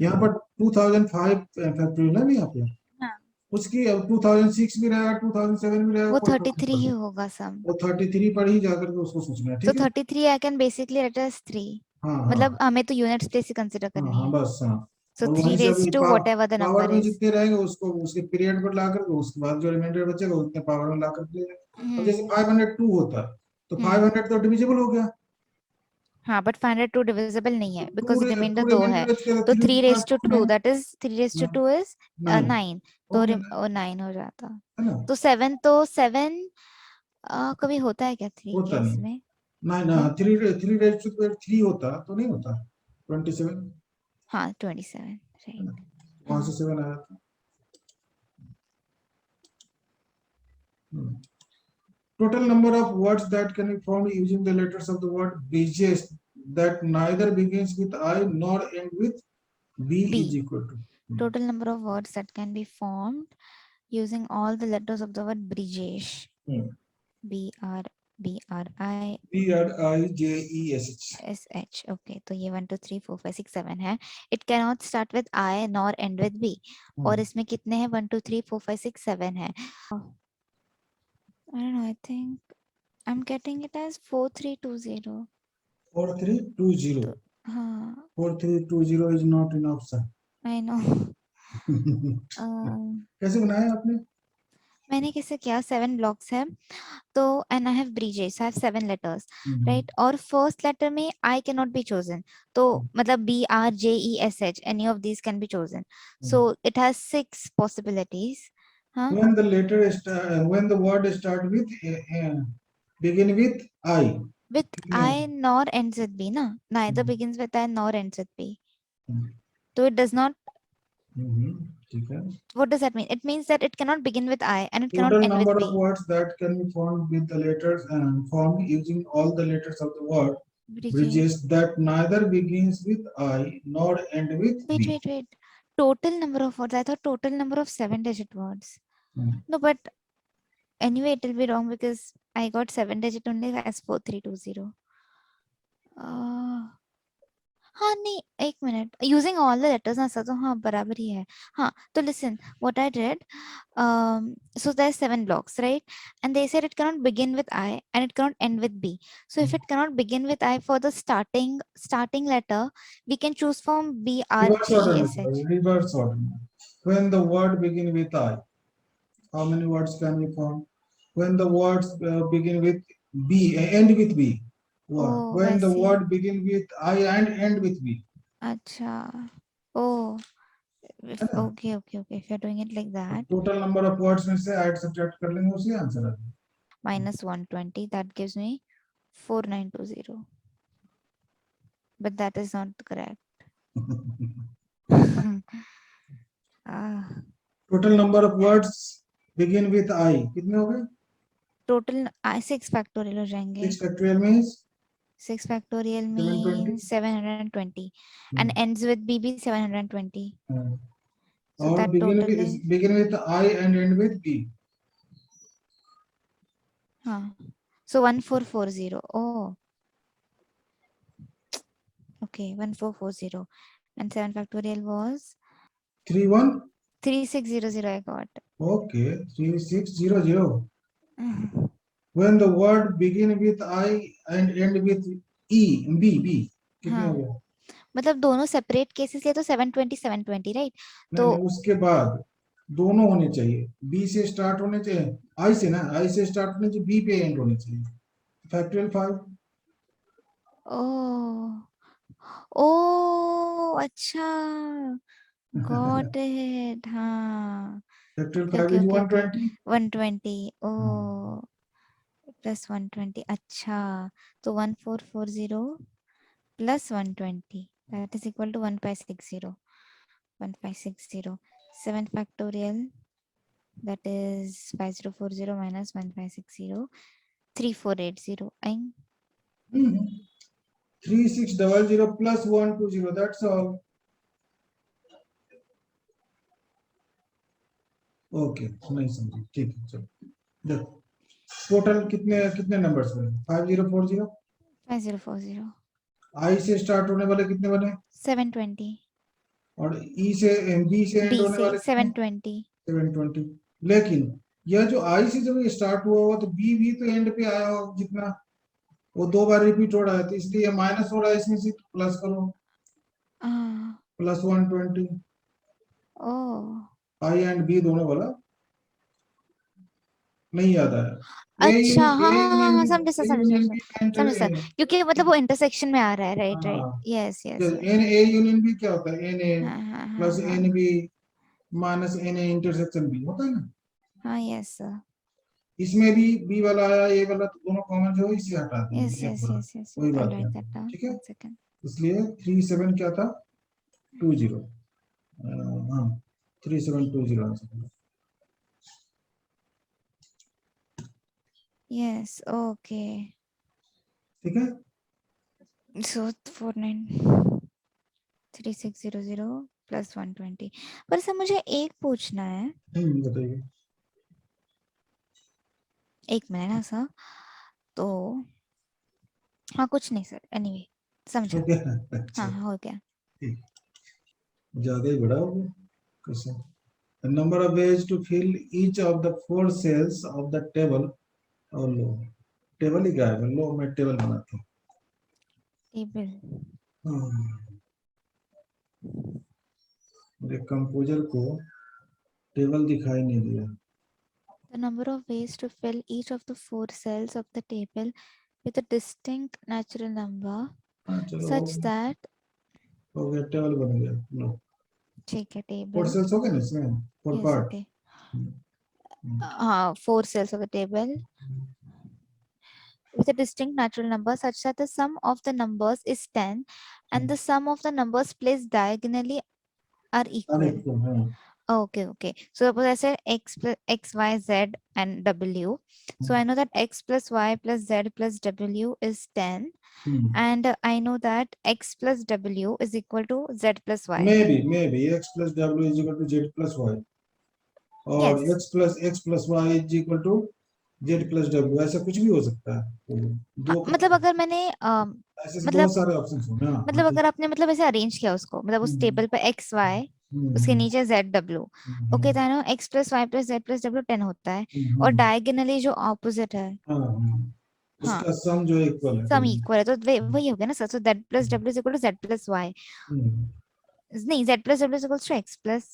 Speaker 1: यहाँ पर 2005 फैक्टोरियल है ना यहाँ पे,
Speaker 2: हाँ,
Speaker 1: उसकी अब 2006 भी रहेगा 2007 भी रहेगा,
Speaker 2: वो
Speaker 1: कोई फर्क नहीं
Speaker 2: 33 ही
Speaker 1: पड़ता।
Speaker 2: होगा सम।
Speaker 1: वो 33 पर ही जाकर के उसको सोचना है,
Speaker 2: तो
Speaker 1: ठीक है।
Speaker 2: 33 I can basically write as 3।
Speaker 1: हाँ
Speaker 2: मतलब
Speaker 1: हाँ
Speaker 2: हमें तो यूनिट्स प्लेस ही कंसिडर
Speaker 1: हाँ
Speaker 2: करनी
Speaker 1: हाँ,
Speaker 2: है।
Speaker 1: बस हाँ।
Speaker 2: सो
Speaker 1: और
Speaker 2: 3
Speaker 1: वहीं से
Speaker 2: रेज
Speaker 1: अभी
Speaker 2: to whatever the
Speaker 1: power
Speaker 2: number
Speaker 1: में
Speaker 2: इज।
Speaker 1: जितने रहेंगे उसको उसके पीरियड पर ला करके, उसके बाद जो रिमाइंडर बचेगा उतने पावर में ला करके ले लेंगे। अब जैसे
Speaker 2: हम्म
Speaker 1: 502 होता है, तो
Speaker 2: हम्म।
Speaker 1: 500 तो डिविजिबल हो गया।
Speaker 2: हाँ, बट 502 डिविजिबल नहीं है,
Speaker 1: टू
Speaker 2: बिकॉज रिमाइंडर
Speaker 1: टू
Speaker 2: 2 है।
Speaker 1: रिमाइंडर बच गया,
Speaker 2: तो
Speaker 1: 3
Speaker 2: 3 रेज टू
Speaker 1: है
Speaker 2: 2, that is 3 raise to 2 is
Speaker 1: 9
Speaker 2: 9।
Speaker 1: हो
Speaker 2: तो
Speaker 1: गया ना,
Speaker 2: 9 हो जाता।
Speaker 1: है ना।
Speaker 2: तो 7, तो 7 कभी होता है क्या 3
Speaker 1: होता
Speaker 2: केस
Speaker 1: नहीं,
Speaker 2: में?
Speaker 1: नहीं ना,
Speaker 2: देन
Speaker 1: 3 रेज टू 3 होता तो नहीं होता 27,
Speaker 2: हाँ, 27,
Speaker 1: है
Speaker 2: राइट।
Speaker 1: ना, वहां
Speaker 2: हाँ।
Speaker 1: से 7 आया था। Total number of words that can be formed using the letters of the word BJ that neither begins with I nor end with B is
Speaker 2: B,
Speaker 1: equal to
Speaker 2: total number of words that can be formed using all the letters of the word Brijesh. B R B R I
Speaker 1: BRIJESH।
Speaker 2: S H, okay. तो ये 1 2 3 4 5 6 7 है। It can not start with I nor end with B. और इसमें कितने हैं? 1 2 3 4 5 6 7 है। I don't know, I think I'm getting it as 4320.
Speaker 1: 4320,
Speaker 2: तो हाँ,
Speaker 1: 4320 is not in option।
Speaker 2: I know.
Speaker 1: कैसे बनाया आपने?
Speaker 2: मैंने कैसे किया, 7 ब्लॉक्स है। तो and I have breezes, I have 7 letters, right. और फर्स्ट लेटर में I can not be chosen. तो मतलब BRJESH, any of these can be chosen. So it has 6 possibilities. हाँ,
Speaker 1: When the letter when the word start with begin with I,
Speaker 2: with
Speaker 1: कितने
Speaker 2: I
Speaker 1: होंगे?
Speaker 2: nor ends with B ना, neither begins with I nor ends with B, तो it does not
Speaker 1: ठीक है.
Speaker 2: What does that mean? It means that it cannot begin with I and it cannot
Speaker 1: Total
Speaker 2: end
Speaker 1: number
Speaker 2: with
Speaker 1: of
Speaker 2: B.
Speaker 1: words that can be formed with the letters and formed using all the letters of the word
Speaker 2: Bridget.
Speaker 1: bridges that neither begins with I nor end with
Speaker 2: Wait,
Speaker 1: B.
Speaker 2: wait, wait. Total number of words. I thought total number of 7-digit words. No, but anyway, it will be wrong because I got 7-digit only as 4320. हाँ नहीं, एक minute, using all the letters ना sir, तो हाँ बराबर ही है. हाँ तो listen what I did, so there's 7 blocks, right? And they said it cannot begin with I and it cannot end with B. So if it cannot begin with I for the starting letter, we can choose from B, R,
Speaker 1: Reverse
Speaker 2: T,
Speaker 1: order.
Speaker 2: E, S, H.
Speaker 1: Reverse order. When the word begin with I, how many words can we form? When the words begin with B, end with B.
Speaker 2: Oh,
Speaker 1: When the
Speaker 2: वैसे.
Speaker 1: word begin with I and end with B.
Speaker 2: अच्छा. Oh,
Speaker 1: है ना?
Speaker 2: okay, okay, okay. If you're doing it like that,
Speaker 1: total number of words में से add subtract कर लेंगे, उसी answer आ जाएगा.
Speaker 2: minus 120, that gives me 4920. But that is not correct. Ah,
Speaker 1: total number of words begin with आई कितने हो गए?
Speaker 2: total 6 factorial हो जाएंगे.
Speaker 1: 6 factorial means
Speaker 2: 6 factorial
Speaker 1: 720.
Speaker 2: means 720 and ends with BB 720. So
Speaker 1: और
Speaker 2: that total is
Speaker 1: begin with I and end with B.
Speaker 2: so 1440. Oh, okay, 1440 and 7 factorial was
Speaker 1: 31.
Speaker 2: 3600. I got.
Speaker 1: Okay, 3600. When the word begin with I and end with E, B, कितने हो
Speaker 2: हाँ,
Speaker 1: गए?
Speaker 2: मतलब दोनों separate cases लिए तो 720 720, right?
Speaker 1: नहीं
Speaker 2: तो
Speaker 1: नहीं, उसके बाद दोनों होने चाहिए. बी से स्टार्ट होने चाहिए, आई से ना, आई से स्टार्ट होने चाहिए, बी पे एंड होने चाहिए. फैक्टोरियल 5.
Speaker 2: ओ ओ अच्छा, गॉट इट. हाँ,
Speaker 1: factorial
Speaker 2: okay
Speaker 1: 5
Speaker 2: okay
Speaker 1: is
Speaker 2: okay okay.
Speaker 1: 120.
Speaker 2: 120. Oh plus 120. अच्छा, तो 1440 plus 120 that is equal to 1560. 1560. 7 factorial, that is 5040 minus 1560, 3480. And
Speaker 1: 3600 plus 120. That's all. Okay, नहीं समझी, ठीक है, चलो देखो. टोटल कितने कितने नंबर्स बने? 5040.
Speaker 2: 5040.
Speaker 1: आई से स्टार्ट होने वाले कितने बने?
Speaker 2: 720.
Speaker 1: और ई से बी से एंड
Speaker 2: B
Speaker 1: होने
Speaker 2: से
Speaker 1: वाले कितने?
Speaker 2: 720.
Speaker 1: 720. लेकिन यह जो आई से जब स्टार्ट हुआ होगा तो बी भी तो एंड पे आया होगा, जितना वो 2 बार रिपीट हो रहा है, तो इसलिए माइनस हो रहा है, इसमें से प्लस करो. Plus 120.
Speaker 2: Oh
Speaker 1: I and B दोनों वाला नहीं याद आया.
Speaker 2: अच्छा, हाँ
Speaker 1: ए
Speaker 2: हाँ हाँ
Speaker 1: यूनियन
Speaker 2: हाँ,
Speaker 1: बी,
Speaker 2: समझे सर,
Speaker 1: ए
Speaker 2: समझे
Speaker 1: यूनियन
Speaker 2: सर,
Speaker 1: बी एंटर.
Speaker 2: समझे सर, क्योंकि मतलब वो इंटरसेक्शन में आ रहा है, राइट राइट,
Speaker 1: हाँ,
Speaker 2: yes yes yes.
Speaker 1: N A union B क्या होता है? एन ए
Speaker 2: हाँ हाँ हाँ
Speaker 1: प्लस
Speaker 2: हाँ
Speaker 1: n B minus n A intersection B होता है ना.
Speaker 2: हाँ, यस सर,
Speaker 1: इसमें भी बी वाला आया, ए वाला, तो दोनों कॉमन जो है, इसे हटा
Speaker 2: यस
Speaker 1: देंगे एक
Speaker 2: यस
Speaker 1: बार.
Speaker 2: Yes yes.
Speaker 1: वही
Speaker 2: आई
Speaker 1: बात है,
Speaker 2: राइट दैट डाउन,
Speaker 1: ठीक है.
Speaker 2: 1 second.
Speaker 1: इसलिए 37 क्या था? 20. हाँ, 3720 आंसर.
Speaker 2: Yes, okay.
Speaker 1: ठीक है.
Speaker 2: सो 3600 प्लस 120. पर सर मुझे एक पूछना है.
Speaker 1: बताइए.
Speaker 2: एक मिनट ना सर. तो हाँ कुछ नहीं सर, एनीवे समझा.
Speaker 1: हो गया?
Speaker 2: हाँ
Speaker 1: अच्छा,
Speaker 2: हाँ हो गया.
Speaker 1: ठीक. ज्यादा ही बड़ा हो गया question. The number of ways to fill each of the 4 cells of the table. और लो, टेबल ही गायब है. लो, मैं टेबल बनाता हूँ.
Speaker 2: टेबल.
Speaker 1: मेरे कंपोजर को टेबल दिखाई नहीं दिया.
Speaker 2: The number of ways to fill each of the 4 cells of the table with a distinct natural number
Speaker 1: हाँ चलो,
Speaker 2: such that.
Speaker 1: हो गया, टेबल बन गया. लो,
Speaker 2: ठीक है,
Speaker 1: 4
Speaker 2: टेबल.
Speaker 1: cells हो गए ना इसमें, 4
Speaker 2: यस
Speaker 1: पार्ट.
Speaker 2: ओके. हाँ, 4 cells of the table with a distinct natural number such that the sum of the numbers is 10 and the sum of the numbers placed diagonally are equal. Okay, okay. So suppose I said x plus x, y, z, and w. So I know that x plus y plus z plus w is 10. And I know that x plus w is equal to z plus y.
Speaker 1: maybe x plus w is equal to z plus y, और
Speaker 2: Yes.
Speaker 1: x plus y is equal to z plus w, ऐसा कुछ भी हो सकता है। तो दो
Speaker 2: मतलब अगर मैंने
Speaker 1: ऐसे से बहुत
Speaker 2: मतलब
Speaker 1: सारे ऑप्शन होंगे। हाँ
Speaker 2: मतलब अगर आपने मतलब ऐसे अरेंज किया उसको, मतलब उस
Speaker 1: हम्म,
Speaker 2: टेबल पे एक्स वाई, उसके
Speaker 1: हम्म,
Speaker 2: नीचे जेड डब्ल्यू। ओके,
Speaker 1: हम्म,
Speaker 2: तो no x plus y plus z plus डब्ल्यू 10 होता है। और
Speaker 1: हम्म,
Speaker 2: डायगोनली जो ऑपोजिट है,
Speaker 1: हाँ हाँ,
Speaker 2: हाँ,
Speaker 1: उसका सम जो इक्वल है
Speaker 2: सम
Speaker 1: दोनों।
Speaker 2: इक्वल है, तो वही हो गया ना सर। तो Z plus W is equal to Z plus Y.
Speaker 1: Hmm,
Speaker 2: नहीं, Z plus W is equal to X plus,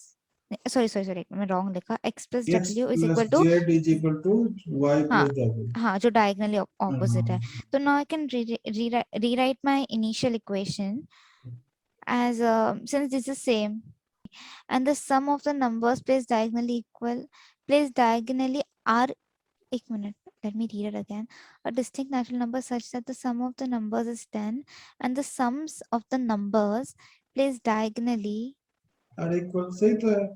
Speaker 2: sorry sorry sorry, मैं रॉन्ग लिखा। X plus
Speaker 1: x
Speaker 2: W is
Speaker 1: plus
Speaker 2: equal to,
Speaker 1: z is equal to y
Speaker 2: हाँ
Speaker 1: plus w।
Speaker 2: हाँ, जो diagonally opposite है।
Speaker 1: हाँ,
Speaker 2: तो now I can rewrite my initial equation as since this is same, and the sum of the numbers placed diagonally are, एक minute, let me read it again. A distinct natural number such that the sum of the numbers is 10, and the sums of the numbers placed diagonally,
Speaker 1: अरे equal सही तो है,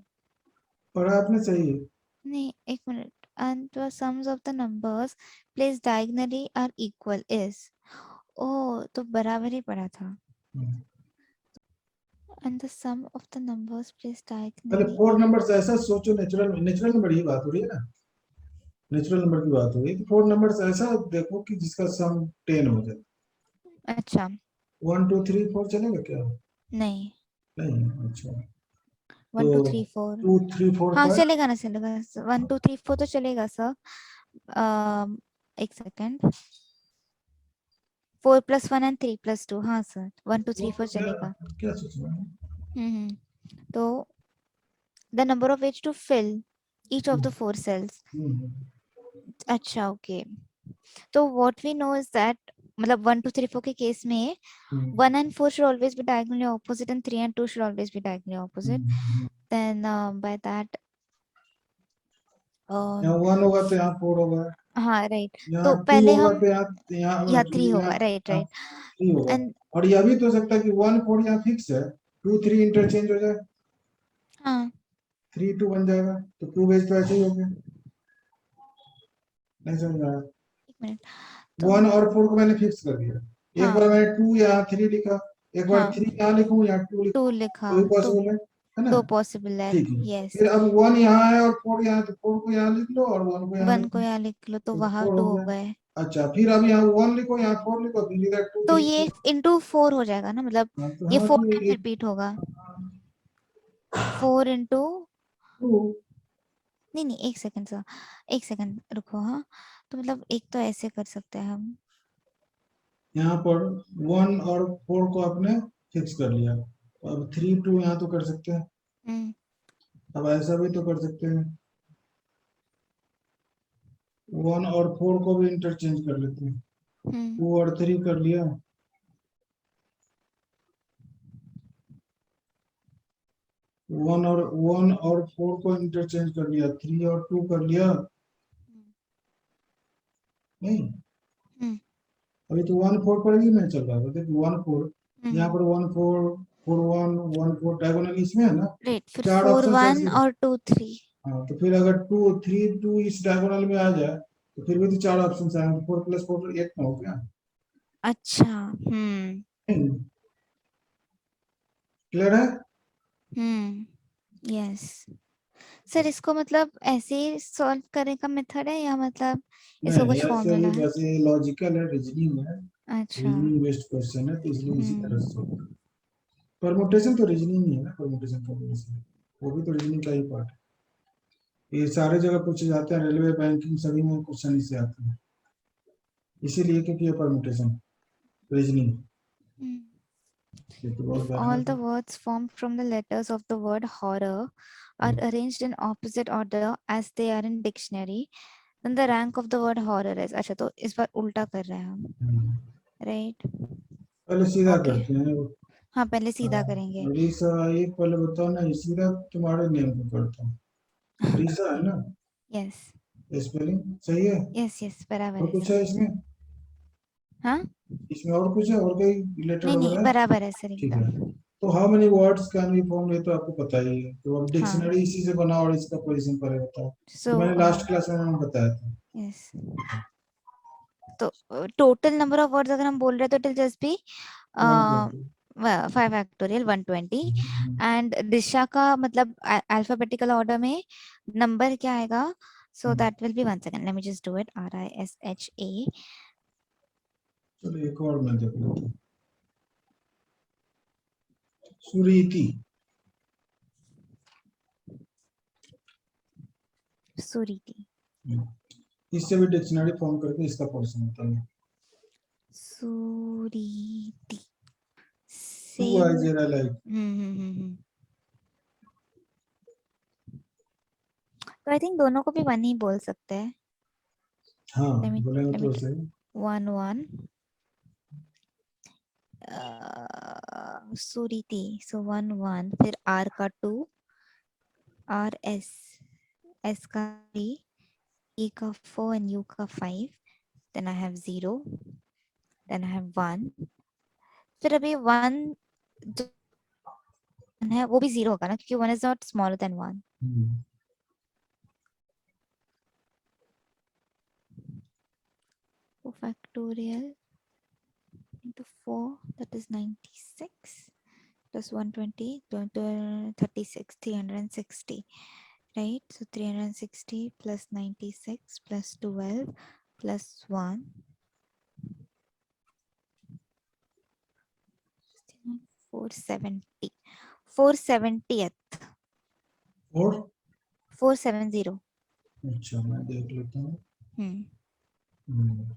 Speaker 1: पढ़ा आपने सही है।
Speaker 2: नहीं एक minute, and the sums of the numbers placed diagonally are equal is, ओ तो बराबर ही पड़ा था। And the sum of the numbers placed
Speaker 1: पहले
Speaker 2: diagonally
Speaker 1: फोर
Speaker 2: are,
Speaker 1: नंबर ऐसा सोचो, नेचुरल नेचुरल नंबर ही बात हो रही है ना, नेचुरल नंबर की बात हो रही है। तो फोर नंबर ऐसा देखो कि जिसका सम 10 हो जाए।
Speaker 2: अच्छा
Speaker 1: 1 2 3 4 चलेगा क्या?
Speaker 2: नहीं,
Speaker 1: नहीं, अच्छा।
Speaker 2: 1 2 3 4,
Speaker 1: 2 3 4
Speaker 2: हाँ
Speaker 1: 5।
Speaker 2: चलेगा ना, चलेगा। 1 2 3 4 तो चलेगा सर। एक सेकेंड, 4 + 1 and 3 + 2, हाँ सर, 1 2 3 4
Speaker 1: क्या
Speaker 2: चलेगा।
Speaker 1: क्या सोच रहे हैं?
Speaker 2: तो the number of ways to fill each of the four cells।
Speaker 1: हम्म,
Speaker 2: अच्छा ओके, तो what we know is that, मतलब 1 2 3 4 के केस में
Speaker 1: हम्म,
Speaker 2: 1 and 4 should always be diagonally opposite, and 3 and 2 should always be diagonally opposite।
Speaker 1: Hmm.
Speaker 2: Then by that,
Speaker 1: यहाँ
Speaker 2: um,
Speaker 1: 1 होगा तो यहाँ 4 होगा,
Speaker 2: हाँ राइट,
Speaker 1: यहाँ
Speaker 2: तो
Speaker 1: 2
Speaker 2: पहले
Speaker 1: होगा
Speaker 2: हम,
Speaker 1: तो यहाँ
Speaker 2: या
Speaker 1: actually
Speaker 2: 3
Speaker 1: यहाँ
Speaker 2: होगा, राइट राइट।
Speaker 1: 3 होगा।
Speaker 2: एंड
Speaker 1: और यह भी तो हो सकता है कि 1 4 यहाँ फिक्स है, 2 3 इंटरचेंज हो जाए,
Speaker 2: हाँ
Speaker 1: 3 2 बन जाएगा, तो 2 बेस तो ऐसे ही हो गया। नहीं समझ आया?
Speaker 2: एक मिनट, तो
Speaker 1: 1 और 4 को मैंने फिक्स कर दिया। एक
Speaker 2: हाँ
Speaker 1: बार मैंने 2 यहाँ 3 लिखा, एक बार
Speaker 2: हाँ
Speaker 1: 3 यहाँ लिखूं यहाँ 2
Speaker 2: 2
Speaker 1: लिखूं,
Speaker 2: लिखा,
Speaker 1: तो भी
Speaker 2: तो
Speaker 1: पॉसिबल है ना?
Speaker 2: तो पॉसिबल है,
Speaker 1: ठीक है।
Speaker 2: यस।
Speaker 1: फिर अब 1 यहाँ है और 4 यहाँ है, तो 4 को यहाँ लिख लो और 1 को यहाँ
Speaker 2: 1
Speaker 1: लिख
Speaker 2: को
Speaker 1: लो,
Speaker 2: यहाँ लिख लो तो
Speaker 1: तो
Speaker 2: वहां
Speaker 1: 4 हो
Speaker 2: 2 हो
Speaker 1: गया।
Speaker 2: गए।
Speaker 1: अच्छा, फिर अब यहाँ 1 लिखो, यहाँ 4 लिखो, फिर इधर 2
Speaker 2: तो
Speaker 1: 3
Speaker 2: ये
Speaker 1: 4।
Speaker 2: इंटू 4 हो जाएगा ना, मतलब
Speaker 1: हाँ तो
Speaker 2: ये
Speaker 1: हाँ
Speaker 2: 4
Speaker 1: तो
Speaker 2: टाइम
Speaker 1: ये
Speaker 2: रिपीट होगा। 4 into,
Speaker 1: 2
Speaker 2: नहीं नहीं एक सेकंड सर, एक सेकंड रुको, हाँ। तो मतलब एक तो ऐसे कर सकते हैं हम।
Speaker 1: यहाँ पर 1 और 4 को आपने फिक्स कर लिया, अब 3 2 यहाँ तो कर सकते हैं।
Speaker 2: हम्म
Speaker 1: अब ऐसा भी तो कर सकते हैं, 1 और 4 को भी इंटरचेंज कर लेते हैं,
Speaker 2: हम्म
Speaker 1: 2 और 3 कर लिया, 1 और 4 को इंटरचेंज कर लिया, 3 और 2 कर लिया। नहीं,
Speaker 2: हम्म
Speaker 1: अभी तो 1 4 पर ही नहीं चल रहा था, देखो 1 4, यहाँ
Speaker 2: हम्म
Speaker 1: पर 1 4 4 1 1 4 डायगोनल इसमें है ना,
Speaker 2: राइट, फिर
Speaker 1: चार
Speaker 2: 4
Speaker 1: ऑप्शन
Speaker 2: 1
Speaker 1: ऐसे।
Speaker 2: और 2 3।
Speaker 1: हाँ तो फिर अगर 2 3 2 इस डायगोनल में आ जाए, तो फिर भी तो चार ऑप्शन आएंगे, 4 + 4 8 ना हो गया।
Speaker 2: अच्छा
Speaker 1: क्लियर है?
Speaker 2: Yes sir. इसको मतलब ऐसे ही सॉल्व करने का मेथड है, या मतलब इसका
Speaker 1: नहीं,
Speaker 2: कुछ
Speaker 1: ऐसे
Speaker 2: फॉर्मूला
Speaker 1: भी
Speaker 2: है?
Speaker 1: वैसे लॉजिकल है, रीजनिंग है,
Speaker 2: अच्छा।
Speaker 1: रीजनिंग बेस्ड क्वेश्चन है, तो इसलिए इसी तरह से solve।
Speaker 2: हम्म
Speaker 1: परमुटेशन तो रीजनिंग ही है ना, परमुटेशन कॉम्बिनेशन वो भी तो रीजनिंग का ही पार्ट है। ये सारे जगह पूछे जाते हैं, रेलवे बैंकिंग सभी में क्वेश्चन इससे आते हैं, इसीलिए क्योंकि ये परमुटेशन रीजनिंग,
Speaker 2: हम्म।
Speaker 1: ये तो बहुत
Speaker 2: If all
Speaker 1: भयानक
Speaker 2: the
Speaker 1: है।
Speaker 2: words formed from the letters of the word horror are arranged in opposite order as they are in dictionary, then the rank of the word horror is, अच्छा तो इस बार उल्टा कर रहे हैं हम,
Speaker 1: हम्म।
Speaker 2: राइट?
Speaker 1: पहले सीधा
Speaker 2: ओके,
Speaker 1: करते हैं।
Speaker 2: हाँ पहले सीधा करेंगे।
Speaker 1: हाँ, रीसा, ये पहले बताओ ना, ये सीधा तुम्हारे नेम पे करता हूँ। रीसा है ना?
Speaker 2: यस
Speaker 1: स्पेलिंग सही है?
Speaker 2: यस यस, बराबर
Speaker 1: और
Speaker 2: है
Speaker 1: कुछ
Speaker 2: सर।
Speaker 1: है इसमें?
Speaker 2: हाँ
Speaker 1: इसमें और कुछ है, और कोई रिलेटेड
Speaker 2: नहीं नहीं,
Speaker 1: वगैरह है?
Speaker 2: बराबर है सर
Speaker 1: ठीक है,
Speaker 2: एकदम।
Speaker 1: तो how many words can be form, ये तो आपको पता ही है, तो अब
Speaker 2: हाँ
Speaker 1: डिक्शनरी इसी से बना और इसका पोजीशन पर है, बताओ। तो
Speaker 2: सो
Speaker 1: मैंने लास्ट क्लास में मैंने बताया था।
Speaker 2: यस, तो टोटल नंबर ऑफ वर्ड्स अगर हम बोल रहे हैं तो it will just be
Speaker 1: 120।
Speaker 2: 5 factorial 120। And Disha का मतलब अल्फाबेटिकल ऑर्डर में नंबर क्या आएगा, so that will be 1 second, let me just do it, RISHA।
Speaker 1: चलो एक और मैं देख लेता हूँ। सुरीति।
Speaker 2: सुरीति,
Speaker 1: इससे भी डिक्शनरी फॉर्म करके इसका पोजीशन बताना।
Speaker 2: सुरीति
Speaker 1: टू
Speaker 2: सेम।
Speaker 1: आई जेरा लाइक।
Speaker 2: तो आई थिंक दोनों को भी वन ही बोल सकते हैं।
Speaker 1: हाँ
Speaker 2: let me
Speaker 1: बोलेंगे
Speaker 2: let me
Speaker 1: तो सही।
Speaker 2: 1 1 सुरीति, सो 1 1, फिर R का 2, RS, S का 3, E का 4 and U का 5, then I have 0, then I have 1, फिर अभी 1 जो है वो भी 0 होगा ना, क्योंकि 1 is not smaller than 1। So factorial into 4, that is 96, plus 120, 36, 360, right? So 360 plus 96 plus 12 plus 1, 470, 470th,
Speaker 1: और
Speaker 2: 470।
Speaker 1: अच्छा मैं देख लेता हूँ।
Speaker 2: हम्म,
Speaker 1: हम्म,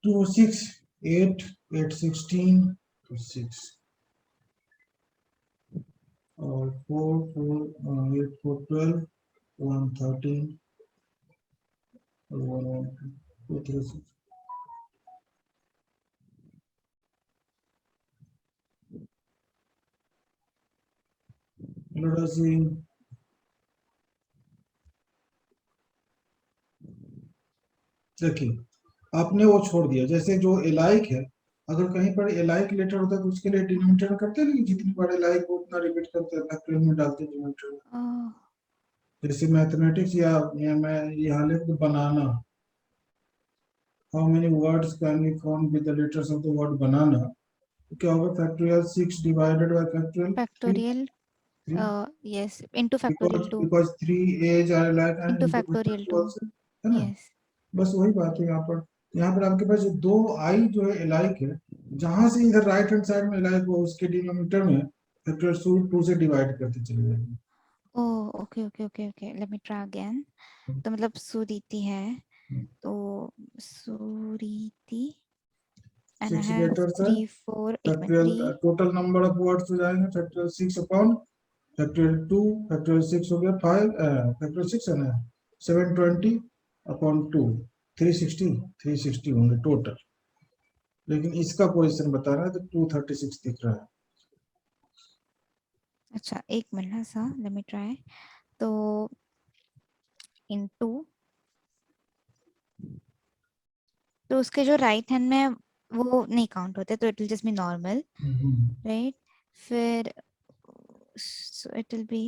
Speaker 1: 2 6 8 8 16 to 6 और 4 4 8 4 12 1 13 और 1 1 2 3 6। let us see। देखिए आपने वो छोड़ दिया, जैसे जो एलाइक है, अगर कहीं पर एलाइक लेटर होता है तो उसके लिए डिनोमिनेटर में करते हैं ना कि जितनी बार एलाइक हो उतना रिपीट करते हैं, फैक्टोरियल में डालते हैं डिनोमिनेटर में। जैसे मैथमेटिक्स या मैं यहाँ लिख दूं banana, how many words can be form with the letters of the word banana, तो क्या होगा, factorial 6 divided by factorial 3।
Speaker 2: Factorial,
Speaker 1: 3
Speaker 2: yes, into factorial 2,
Speaker 1: because 3 A's are alike and
Speaker 2: into
Speaker 1: into
Speaker 2: factorial
Speaker 1: factorial
Speaker 2: 2,
Speaker 1: also, है ना।
Speaker 2: yes।
Speaker 1: बस वही बात है यहाँ पर। यहाँ पर आपके पास जो दो आई जो है एलाइक है, जहां से इधर राइट हैंड साइड में एलाइक हो उसके डिनोमिनेटर में फैक्टोरियल 2 से डिवाइड करते चले जाएंगे।
Speaker 2: Oh okay okay okay okay, let me try again. तो मतलब सुरीति है, तो सुरीति and I
Speaker 1: 6
Speaker 2: have
Speaker 1: लेटर्स है,
Speaker 2: 3 4, एक minute,
Speaker 1: factorial
Speaker 2: 3,
Speaker 1: total number of words हो जाएंगे फैक्टोरियल 6 अपॉन फैक्टोरियल 2, फैक्टोरियल 6 हो गया 5, फैक्टोरियल 6 है ना, 720 अपॉन 2, 360, 360 होंगे टोटल। लेकिन इसका पोजीशन बता रहा है तो 236 दिख रहा है।
Speaker 2: अच्छा एक मिनट है सा, लेट मी ट्राई। तो इनटू, तो उसके जो राइट हैंड में वो नहीं काउंट होते, तो it will just B normal, right? फिर सो इट विल बी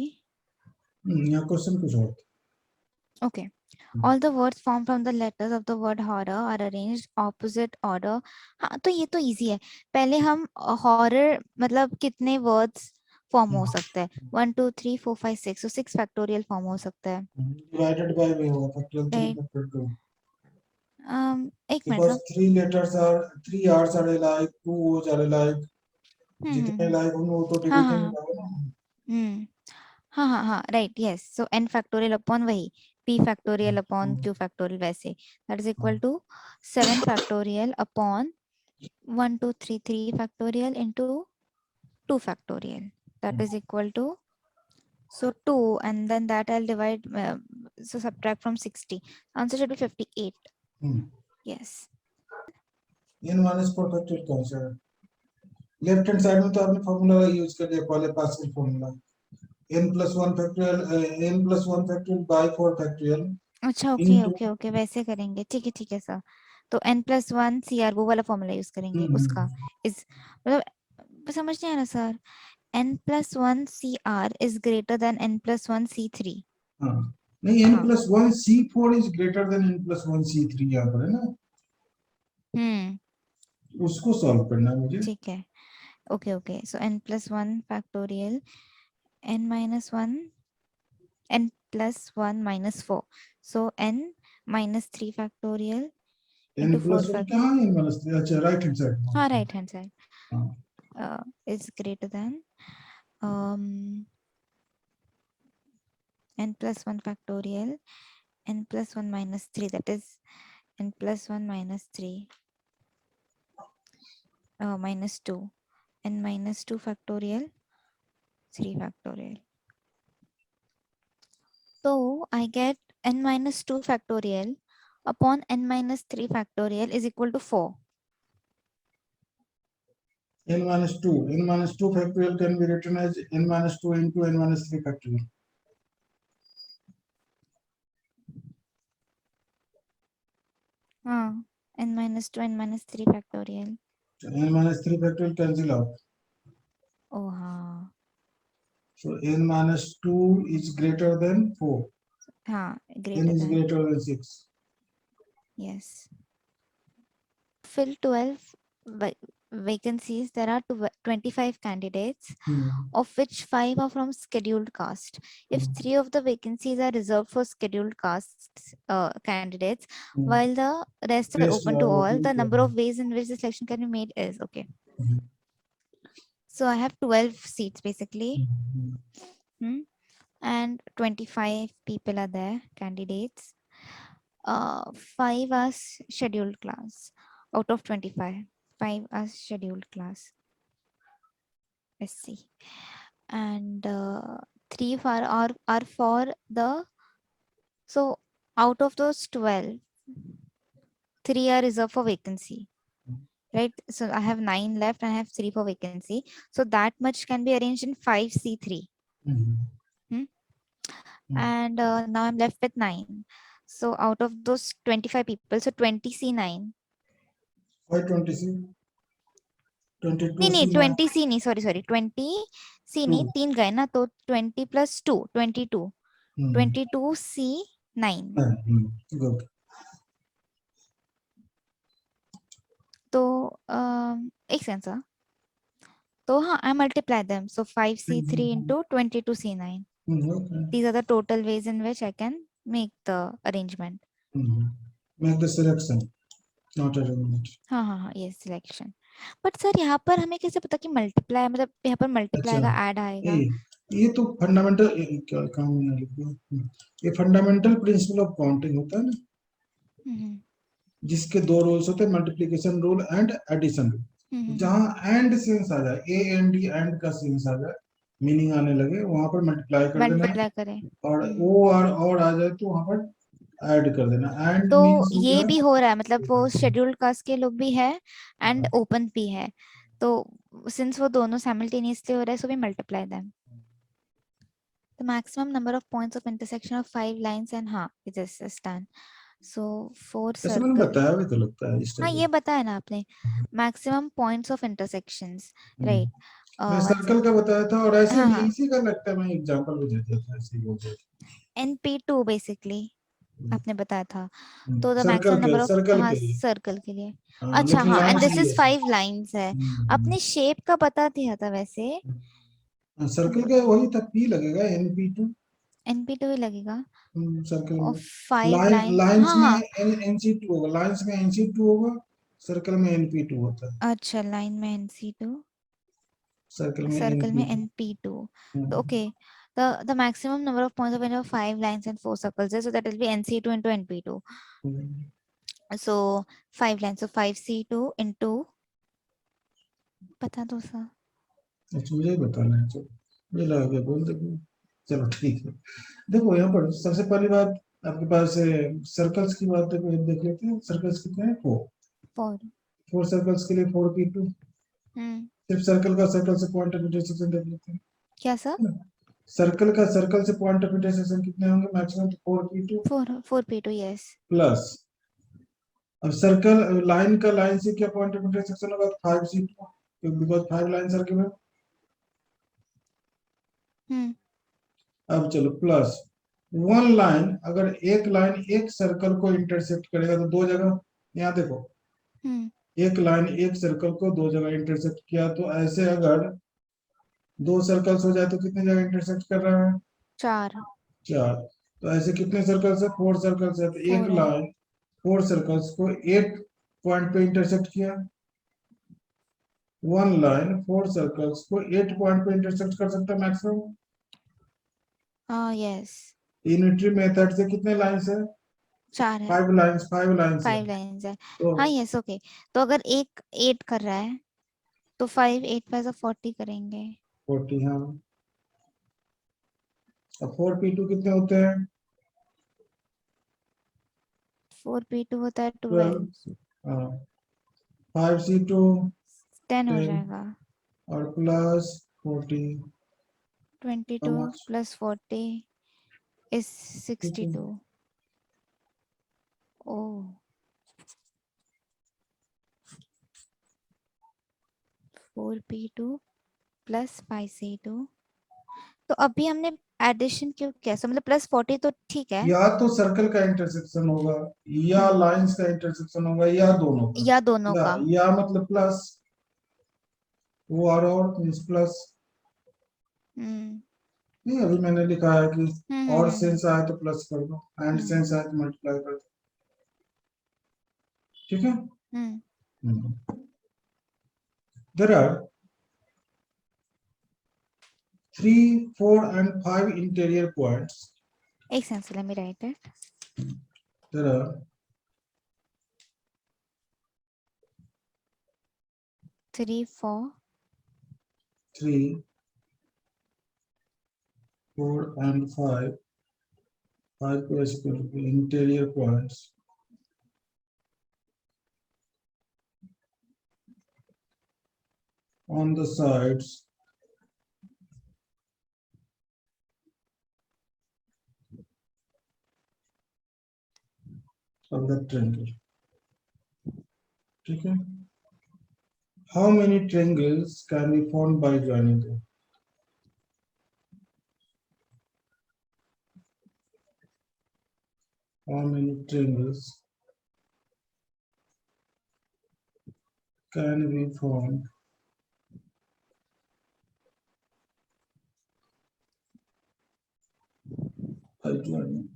Speaker 1: यहाँ क्वेश्चन कुछ और था।
Speaker 2: Okay, All the words formed from the letters of the word horror are arranged opposite order. हाँ तो ये तो easy है. पहले हम horror मतलब कितने words form हो सकते हैं? 1 2 3 4 5 6, so 6 factorial form हो सकता है.
Speaker 1: डिवाइडेड बाय में होगा फैक्टोरियल 3
Speaker 2: Right.
Speaker 1: फैक्टोरियल 2
Speaker 2: एक minute
Speaker 1: because
Speaker 2: sir.
Speaker 1: three letters are 3 R's are alike, 2 O's are alike. जितने like होंगे वो तो
Speaker 2: हाँ
Speaker 1: डिवीजन
Speaker 2: हाँ
Speaker 1: में होगा ना.
Speaker 2: हाँ हाँ हाँ right yes so n factorial upon वही p factorial upon q factorial वैसे that is equal to 7 factorial upon 1 2 3 3 factorial into 2 factorial that is equal to so 2 and then that I'll divide so subtract from 60 answer should be 58 yes
Speaker 1: n minus 4 factorial कौन सा है? Left hand side में तो आपने formula use कर दिया पहले pascal formula n plus 1 factorial n plus 1 factorial by 4 factorial
Speaker 2: अच्छा ओके
Speaker 1: into
Speaker 2: ओके ओके वैसे करेंगे ठीक है सर तो n+1 CR वो वाला फॉर्मूला यूज करेंगे उसका इस मतलब समझ नहीं आ रहा sir n+1 CR is greater than n+1 C3
Speaker 1: हाँ नहीं n
Speaker 2: हाँ
Speaker 1: plus 1 C4 is greater than n plus 1 C3 यहाँ पर है ना उसको सॉल्व करना है मुझे.
Speaker 2: ठीक है okay okay so n+1 factorial n-1 n+1 minus 4 so n minus 3 factorial
Speaker 1: n
Speaker 2: into 4
Speaker 1: plus 1
Speaker 2: fact
Speaker 1: कहाँ है n minus 3 अच्छा राइट हैंड साइड में.
Speaker 2: हाँ right hand side
Speaker 1: हाँ
Speaker 2: is greater than um n plus 1 factorial n plus 1 minus 3 that is n plus 1 minus 3 minus 2 n minus 2 factorial 3 factorial so I get n minus 2 factorial upon n minus 3 factorial is equal to 4
Speaker 1: n minus 2 factorial can be written as n minus 2 into n minus 3 factorial.
Speaker 2: n minus 2 n minus 3 factorial
Speaker 1: So n minus 3 factorial cancel out.
Speaker 2: oh हाँ
Speaker 1: So n minus 2 is greater than 4.
Speaker 2: हाँ
Speaker 1: n
Speaker 2: greater
Speaker 1: is
Speaker 2: than
Speaker 1: greater than 6.
Speaker 2: yes fill 12 vacancies there are 25 candidates of which 5 are from scheduled caste if 3 of the vacancies are reserved for scheduled caste candidates while the rest are
Speaker 1: Rest
Speaker 2: open to
Speaker 1: are
Speaker 2: all
Speaker 1: open
Speaker 2: the
Speaker 1: to
Speaker 2: number
Speaker 1: all.
Speaker 2: of ways in which the selection can be made is okay so I have 12 seats basically and 25 people are there candidates 5 are scheduled class out of 25 5 are scheduled class let's see and 3 are for the so out of those 12 3 are reserved for vacancy right so I have 9 left and I have 3 for vacancy so that much can be arranged in 5C3 and now I'm left with 9 so out of those 25 people so 20C9
Speaker 1: 526 22
Speaker 2: नहीं
Speaker 1: C 9
Speaker 2: 20C नहीं sorry 20C
Speaker 1: 2.
Speaker 2: नहीं 3 गए ना तो 20 + 2 22 22C9
Speaker 1: Good.
Speaker 2: तो एक second sir तो हाँ I multiply them so 5C3 into 22C9
Speaker 1: Okay.
Speaker 2: these are the total ways in which I can make the arrangement
Speaker 1: Make the selection, not arrangement.
Speaker 2: हाँ ये सिलेक्शन बट सर यहाँ पर हमें कैसे पता कि मल्टीप्लाई मतलब यहाँ पर मल्टीप्लाई
Speaker 1: अच्छा
Speaker 2: का ऐड आएगा
Speaker 1: ये तो फंडामेंटल क्या काम में लिख दिया. ये फंडामेंटल प्रिंसिपल ऑफ काउंटिंग होता है ना जिसके दो रूल्स होते हैं multiplication rule and addition rule. जहां एंड सेंस आ जाए ए एन डी एंड का सेंस आ जाए मीनिंग आने लगे वहां पर मल्टीप्लाई कर देना है
Speaker 2: मल्टीप्लाई करें
Speaker 1: और ओ और आ जाए तो वहां पर ऐड कर देना. एंड
Speaker 2: तो
Speaker 1: मीन्स हो
Speaker 2: ये
Speaker 1: गया.
Speaker 2: भी हो रहा है मतलब वो शेड्यूल्ड कास्ट के लोग भी है एंड ओपन भी है तो सिंस वो दोनों साइमल्टेनियसली हो रहा है so we multiply them the maximum number of points of intersection of 5 lines and हाँ it is done so 4
Speaker 1: ऐसे मैंने
Speaker 2: circle
Speaker 1: बताया भी तो लगता है इस
Speaker 2: हाँ
Speaker 1: टाइप
Speaker 2: ये बताया ना आपने maximum points of intersections right
Speaker 1: मैं
Speaker 2: one
Speaker 1: सर्कल का
Speaker 2: second
Speaker 1: बताया था और ऐसे
Speaker 2: हाँ
Speaker 1: इसी का लगता है मैं एग्जांपल भी दे देता था ऐसे ही बोल देता.
Speaker 2: NP2 basically आपने बताया था। तो द
Speaker 1: सर्कल
Speaker 2: मैक्सिमम
Speaker 1: के
Speaker 2: नंबर ऑफ,
Speaker 1: सर्कल
Speaker 2: हाँ
Speaker 1: के लिए।
Speaker 2: सर्कल के लिए।
Speaker 1: हाँ,
Speaker 2: अच्छा
Speaker 1: लेकिन
Speaker 2: हाँ, एंड
Speaker 1: लाइंस
Speaker 2: दिस
Speaker 1: दिए
Speaker 2: इज
Speaker 1: इसमें।
Speaker 2: 5 लाइंस है।
Speaker 1: हम्म।
Speaker 2: अपने शेप का बता दिया था वैसे।
Speaker 1: सर्कल का वही था, पी लगेगा, NP2।
Speaker 2: NP2 ही लगेगा।
Speaker 1: सर्कल
Speaker 2: और
Speaker 1: में
Speaker 2: 5 लाइंस,
Speaker 1: लाइंस
Speaker 2: हाँ
Speaker 1: में
Speaker 2: हाँ।
Speaker 1: NC2 होगा, लाइंस में NC2 होगा, सर्कल में NP2 होता है।
Speaker 2: अच्छा, लाइन में NC2,
Speaker 1: सर्कल में
Speaker 2: सर्कल में
Speaker 1: NP2।
Speaker 2: NP2। तो okay, the maximum number of points of when you have 5 lines and 4 circles है, so that will be NC2 into NP2. So 5 lines, so 5C2 into, बता दो sir.
Speaker 1: अच्छा, मुझे ही बताना है, चलो मुझे लगा क्या बोल देंगे। चलो ठीक है। देखो यहाँ पर सबसे पहली बात, आपके पास सर्कल्स की बात देखो, देख लेते हैं। सर्कल्स कितने हैं? 4।
Speaker 2: 4।
Speaker 1: 4 सर्कल्स के लिए 4P2।
Speaker 2: हम्म।
Speaker 1: सिर्फ सर्कल से पॉइंट ऑफ इंटरसेक्शन देख लेते हैं,
Speaker 2: क्या सर?
Speaker 1: है ना? सर्कल से पॉइंट ऑफ इंटरसेक्शन कितने होंगे मैक्सिमम? तो 4P2
Speaker 2: 4P2, यस।
Speaker 1: प्लस, अब सर्कल लाइन का लाइन से क्या पॉइंट ऑफ इंटरसेक्शन होगा? 5C2, बिकॉज 5 लाइन सर्कल है।
Speaker 2: हम्म।
Speaker 1: अब चलो प्लस, वन लाइन, अगर एक लाइन एक सर्कल को इंटरसेक्ट करेगा तो दो जगह, यहाँ देखो,
Speaker 2: हम्म।
Speaker 1: एक लाइन एक सर्कल को दो जगह इंटरसेक्ट किया, तो ऐसे अगर दो सर्कल्स हो जाए तो कितनी जगह इंटरसेक्ट कर रहा है?
Speaker 2: 4।
Speaker 1: 4। तो ऐसे कितने सर्कल्स है? 4 सर्कल्स है, तो एक
Speaker 2: 4 है।
Speaker 1: लाइन 4 सर्कल्स को 8 पॉइंट पे इंटरसेक्ट किया। वन लाइन 4 सर्कल्स को 8 पॉइंट पे इंटरसेक्ट कर सकता है मैक्सिमम।
Speaker 2: हाँ यस।
Speaker 1: यूनिटरी मेथड से कितने लाइंस है?
Speaker 2: 4 है।
Speaker 1: 5 लाइंस है।
Speaker 2: 5 लाइंस है।
Speaker 1: तो
Speaker 2: हाँ यस, ओके। तो अगर एक 8 कर रहा है, तो 5 8 5 40 करेंगे।
Speaker 1: 40, हाँ। अब 4P2 कितने होते हैं?
Speaker 2: 4P2 होता है
Speaker 1: 12।
Speaker 2: 12।
Speaker 1: हाँ, 5C2
Speaker 2: 10 हो
Speaker 1: 10
Speaker 2: जाएगा।
Speaker 1: और प्लस 40।
Speaker 2: 22
Speaker 1: समझ?
Speaker 2: plus 40 is
Speaker 1: ठीक है।
Speaker 2: 62. Oh, 4P2 plus 5C2। तो अभी हमने एडिशन क्यों किया? सो मतलब +40 तो ठीक है।
Speaker 1: या तो सर्कल का इंटरसेक्शन होगा, या
Speaker 2: हम्म।
Speaker 1: लाइंस का इंटरसेक्शन होगा, या दोनों का।
Speaker 2: या दोनों का।
Speaker 1: या मतलब प्लस, वो और मीन्स प्लस।
Speaker 2: हम्म।
Speaker 1: नहीं, अभी मैंने लिखा है कि
Speaker 2: हम्म।
Speaker 1: और
Speaker 2: हम्म।
Speaker 1: सेंस आए तो प्लस कर दो, एंड
Speaker 2: हम्म।
Speaker 1: सेंस आए तो मल्टीप्लाई कर दो। ठीक है।
Speaker 2: Hmm.
Speaker 1: There are 3, 4 and 5 interior points.
Speaker 2: एक sense, let me write it.
Speaker 1: There are
Speaker 2: 3 4
Speaker 1: 3, 4 and 5, 5 interior points on the sides of the triangle. ठीक है। How many triangles can be formed by joining them? How many triangles can be formed by joining?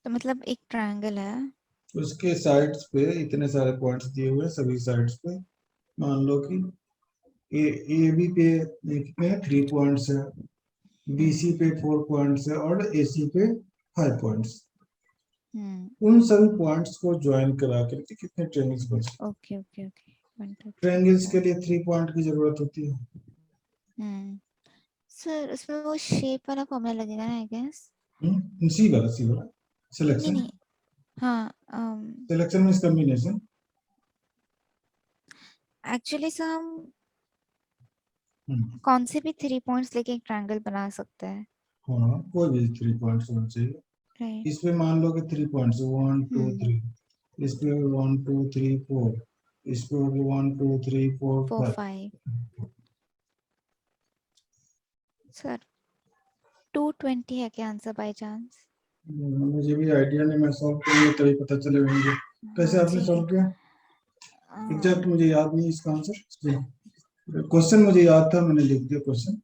Speaker 2: तो मतलब एक triangle है।
Speaker 1: उसके sides पे इतने सारे पॉइंट्स दिए हुए हैं, सभी साइड्स पे मान लो कि ए बी पे कितने 3 पॉइंट्स है, BC पे 4 पॉइंट्स है, और AC पे 5 पॉइंट्स।
Speaker 2: हम्म।
Speaker 1: उन सभी पॉइंट्स को ज्वाइन करा करके कितने ट्रायंगल्स बचे?
Speaker 2: ओके ओके ओके, 1 2 3
Speaker 1: ट्रायंगल्स के
Speaker 2: 4।
Speaker 1: लिए 3 पॉइंट की जरूरत होती है।
Speaker 2: हम्म। सर उसमें वो शेप वाला फॉर्मूला लगेगा ना, आई गेस।
Speaker 1: सी वाला
Speaker 2: नहीं
Speaker 1: सिलेक्शन।
Speaker 2: नहीं। हाँ।
Speaker 1: Selection means combination.
Speaker 2: Actually sir हम कौन से भी 3 पॉइंट्स लेके एक ट्रायंगल बना सकते हैं।
Speaker 1: हाँ, कोई भी 3 पॉइंट्स होना चाहिए।
Speaker 2: राइट।
Speaker 1: इस पे मान लो कि 3 पॉइंट्स 1 2 3, इस पे 1 2 3 4, इस पे 1 2 3 4
Speaker 2: 4
Speaker 1: 5।
Speaker 2: 5 सर 220 है क्या आंसर बाय चांस?
Speaker 1: मुझे भी आइडिया नहीं, मैं सॉल्व करूंगा तभी पता चले मुझे। कैसे
Speaker 2: हाँ
Speaker 1: आपने
Speaker 2: ठीक है।
Speaker 1: सॉल्व किया? एग्जैक्ट
Speaker 2: अम,
Speaker 1: मुझे याद नहीं इसका आंसर। क्वेश्चन मुझे याद था, मैंने लिख दिया क्वेश्चन,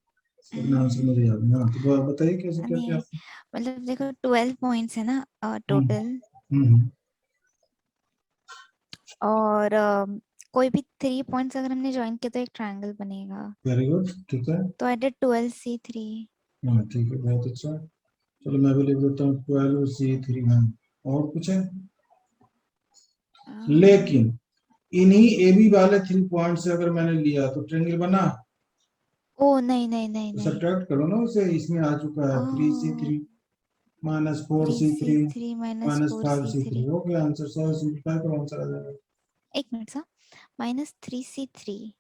Speaker 1: लेकिन आंसर मुझे याद नहीं। हाँ तो बताइए कैसे क्या किया
Speaker 2: नहीं
Speaker 1: आपने?
Speaker 2: मतलब देखो 12 पॉइंट्स है ना
Speaker 1: हम्म
Speaker 2: टोटल।
Speaker 1: हम्म,
Speaker 2: और कोई भी 3 पॉइंट्स अगर हमने ज्वाइन किया तो एक ट्रायंगल बनेगा।
Speaker 1: वेरी गुड, ठीक है।
Speaker 2: तो आई डिड 12C3।
Speaker 1: हाँ ठीक है, बहुत अच्छा। चलो मैं भी लिख देता हूँ 12C3। हाँ, और कुछ है? लेकिन इन्हीं ए बी वाले 3 पॉइंट से अगर मैंने लिया तो ट्रेंगल बना।
Speaker 2: ओ नहीं नहीं नहीं
Speaker 1: तो
Speaker 2: नहीं।
Speaker 1: सब्ट्रैक्ट करो ना उसे, इसमें आ चुका है 3C3 minus four
Speaker 2: three
Speaker 1: C
Speaker 2: C
Speaker 1: three
Speaker 2: three minus
Speaker 1: minus
Speaker 2: four
Speaker 1: five
Speaker 2: C
Speaker 1: C three
Speaker 2: three
Speaker 1: हो गया आंसर। 100 सिंप्लीफाई करो, आंसर आ जाएगा।
Speaker 2: एक मिनट सा। -3C3।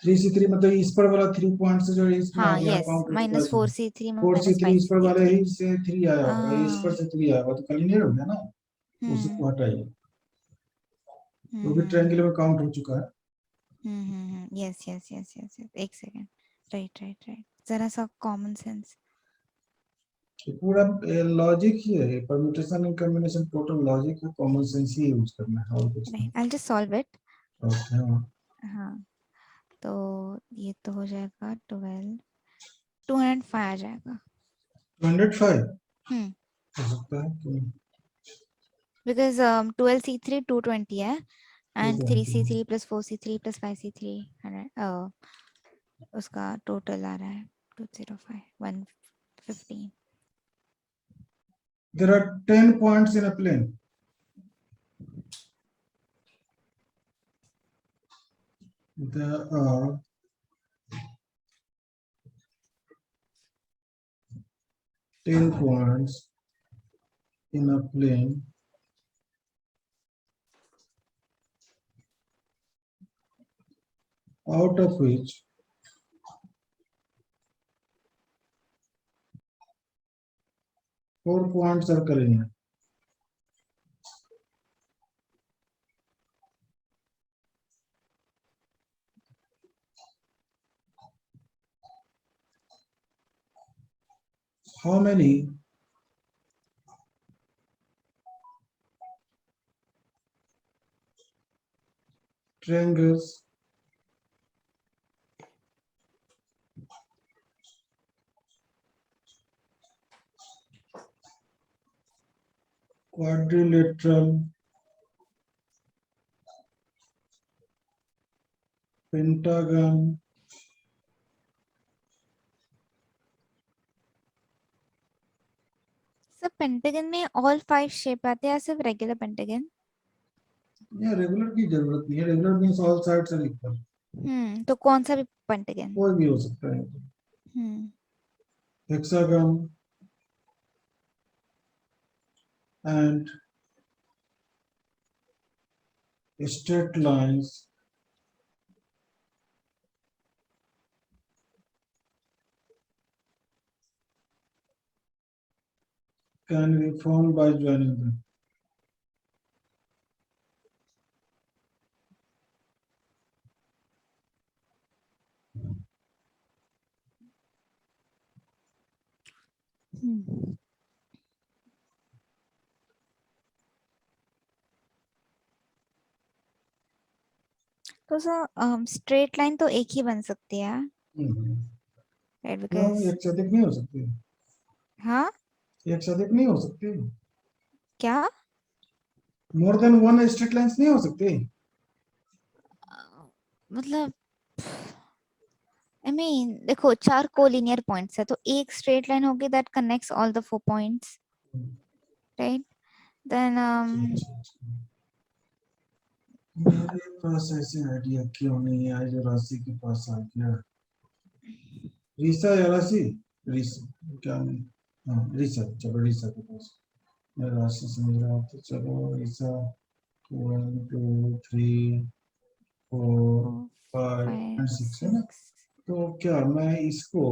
Speaker 1: 3C3 मतलब इस पर वाला 3 पॉइंट से जो इसमें आ
Speaker 2: हाँ
Speaker 1: गया,
Speaker 2: यस,
Speaker 1: काउंट हो चुका है इसमें।
Speaker 2: -4C3
Speaker 1: फोर सी
Speaker 2: माइनस
Speaker 1: थ्री
Speaker 2: फाइव
Speaker 1: इस पर
Speaker 2: सी
Speaker 1: वाले
Speaker 2: थ्री
Speaker 1: ही से 3 आया होगा, ये इस पर
Speaker 2: हाँ।
Speaker 1: से 3 आया होगा, तो कलीनियर हो गया ना। तो
Speaker 2: हम्म
Speaker 1: उसको हटाइए,
Speaker 2: हम्म
Speaker 1: वो भी ट्रायंगल
Speaker 2: हम्म
Speaker 1: में काउंट हो चुका है।
Speaker 2: Yes yes yes yes yes, एक सेकेंड। राइट राइट राइट, जरा सा कॉमन सेंस।
Speaker 1: तो पूरा लॉजिक ही है, permutation and combination total logic है, कॉमन सेंस ही यूज करना है और कुछ नहीं।
Speaker 2: Right, I just solve it.
Speaker 1: Okay हाँ।
Speaker 2: हाँ तो ये तो हो जाएगा 12, 205 आ जाएगा।
Speaker 1: 205
Speaker 2: हम्म
Speaker 1: हो सकता है कि
Speaker 2: बिकॉज 12C3 220 है and
Speaker 1: 220।
Speaker 2: 3C3 plus 4C3 plus 5C3 100, उसका टोटल आ रहा है 205 115।
Speaker 1: There are 10 points in a plane. There are 10 points in a plane, out of which 4 points are collinear. How many triangles quadrilateral, pentagon,
Speaker 2: सब pentagon में all 5 shape आते हैं या सिर्फ regular pentagon?
Speaker 1: या रेगुलर की जरूरत नहीं है, regular means all sides are equal.
Speaker 2: तो कौन सा भी पेंटागन?
Speaker 1: कोई भी हो सकता है।
Speaker 2: Hmm
Speaker 1: hexagon and straight lines can be formed by joining them.
Speaker 2: Hmm. तो सर स्ट्रेट लाइन तो एक ही बन सकती है,
Speaker 1: हम्म।
Speaker 2: राइट?
Speaker 1: क्यों
Speaker 2: बिकॉज
Speaker 1: एक से अधिक नहीं हो सकती?
Speaker 2: हाँ
Speaker 1: एक से अधिक नहीं हो सकती?
Speaker 2: क्या?
Speaker 1: More than one straight lines नहीं हो सकती?
Speaker 2: मतलब आई मीन देखो 4 कोलिनियर पॉइंट्स है तो एक स्ट्रेट लाइन होगी that connects all the 4 points, right? Then
Speaker 1: अच्छा, अच्छा। मेरे पास ऐसे आइडिया क्यों नहीं है जो राशि के पास आ गया? रीसा या राशि? रीसा क्या नहीं? हाँ रीसा, चलो रीसा के पास। मैं राशि समझ रहा हूँ, तो चलो रीसा 1 2 3 4 5
Speaker 2: 5
Speaker 1: एंड 6 है ना।
Speaker 2: 6।
Speaker 1: तो क्या मैं इसको,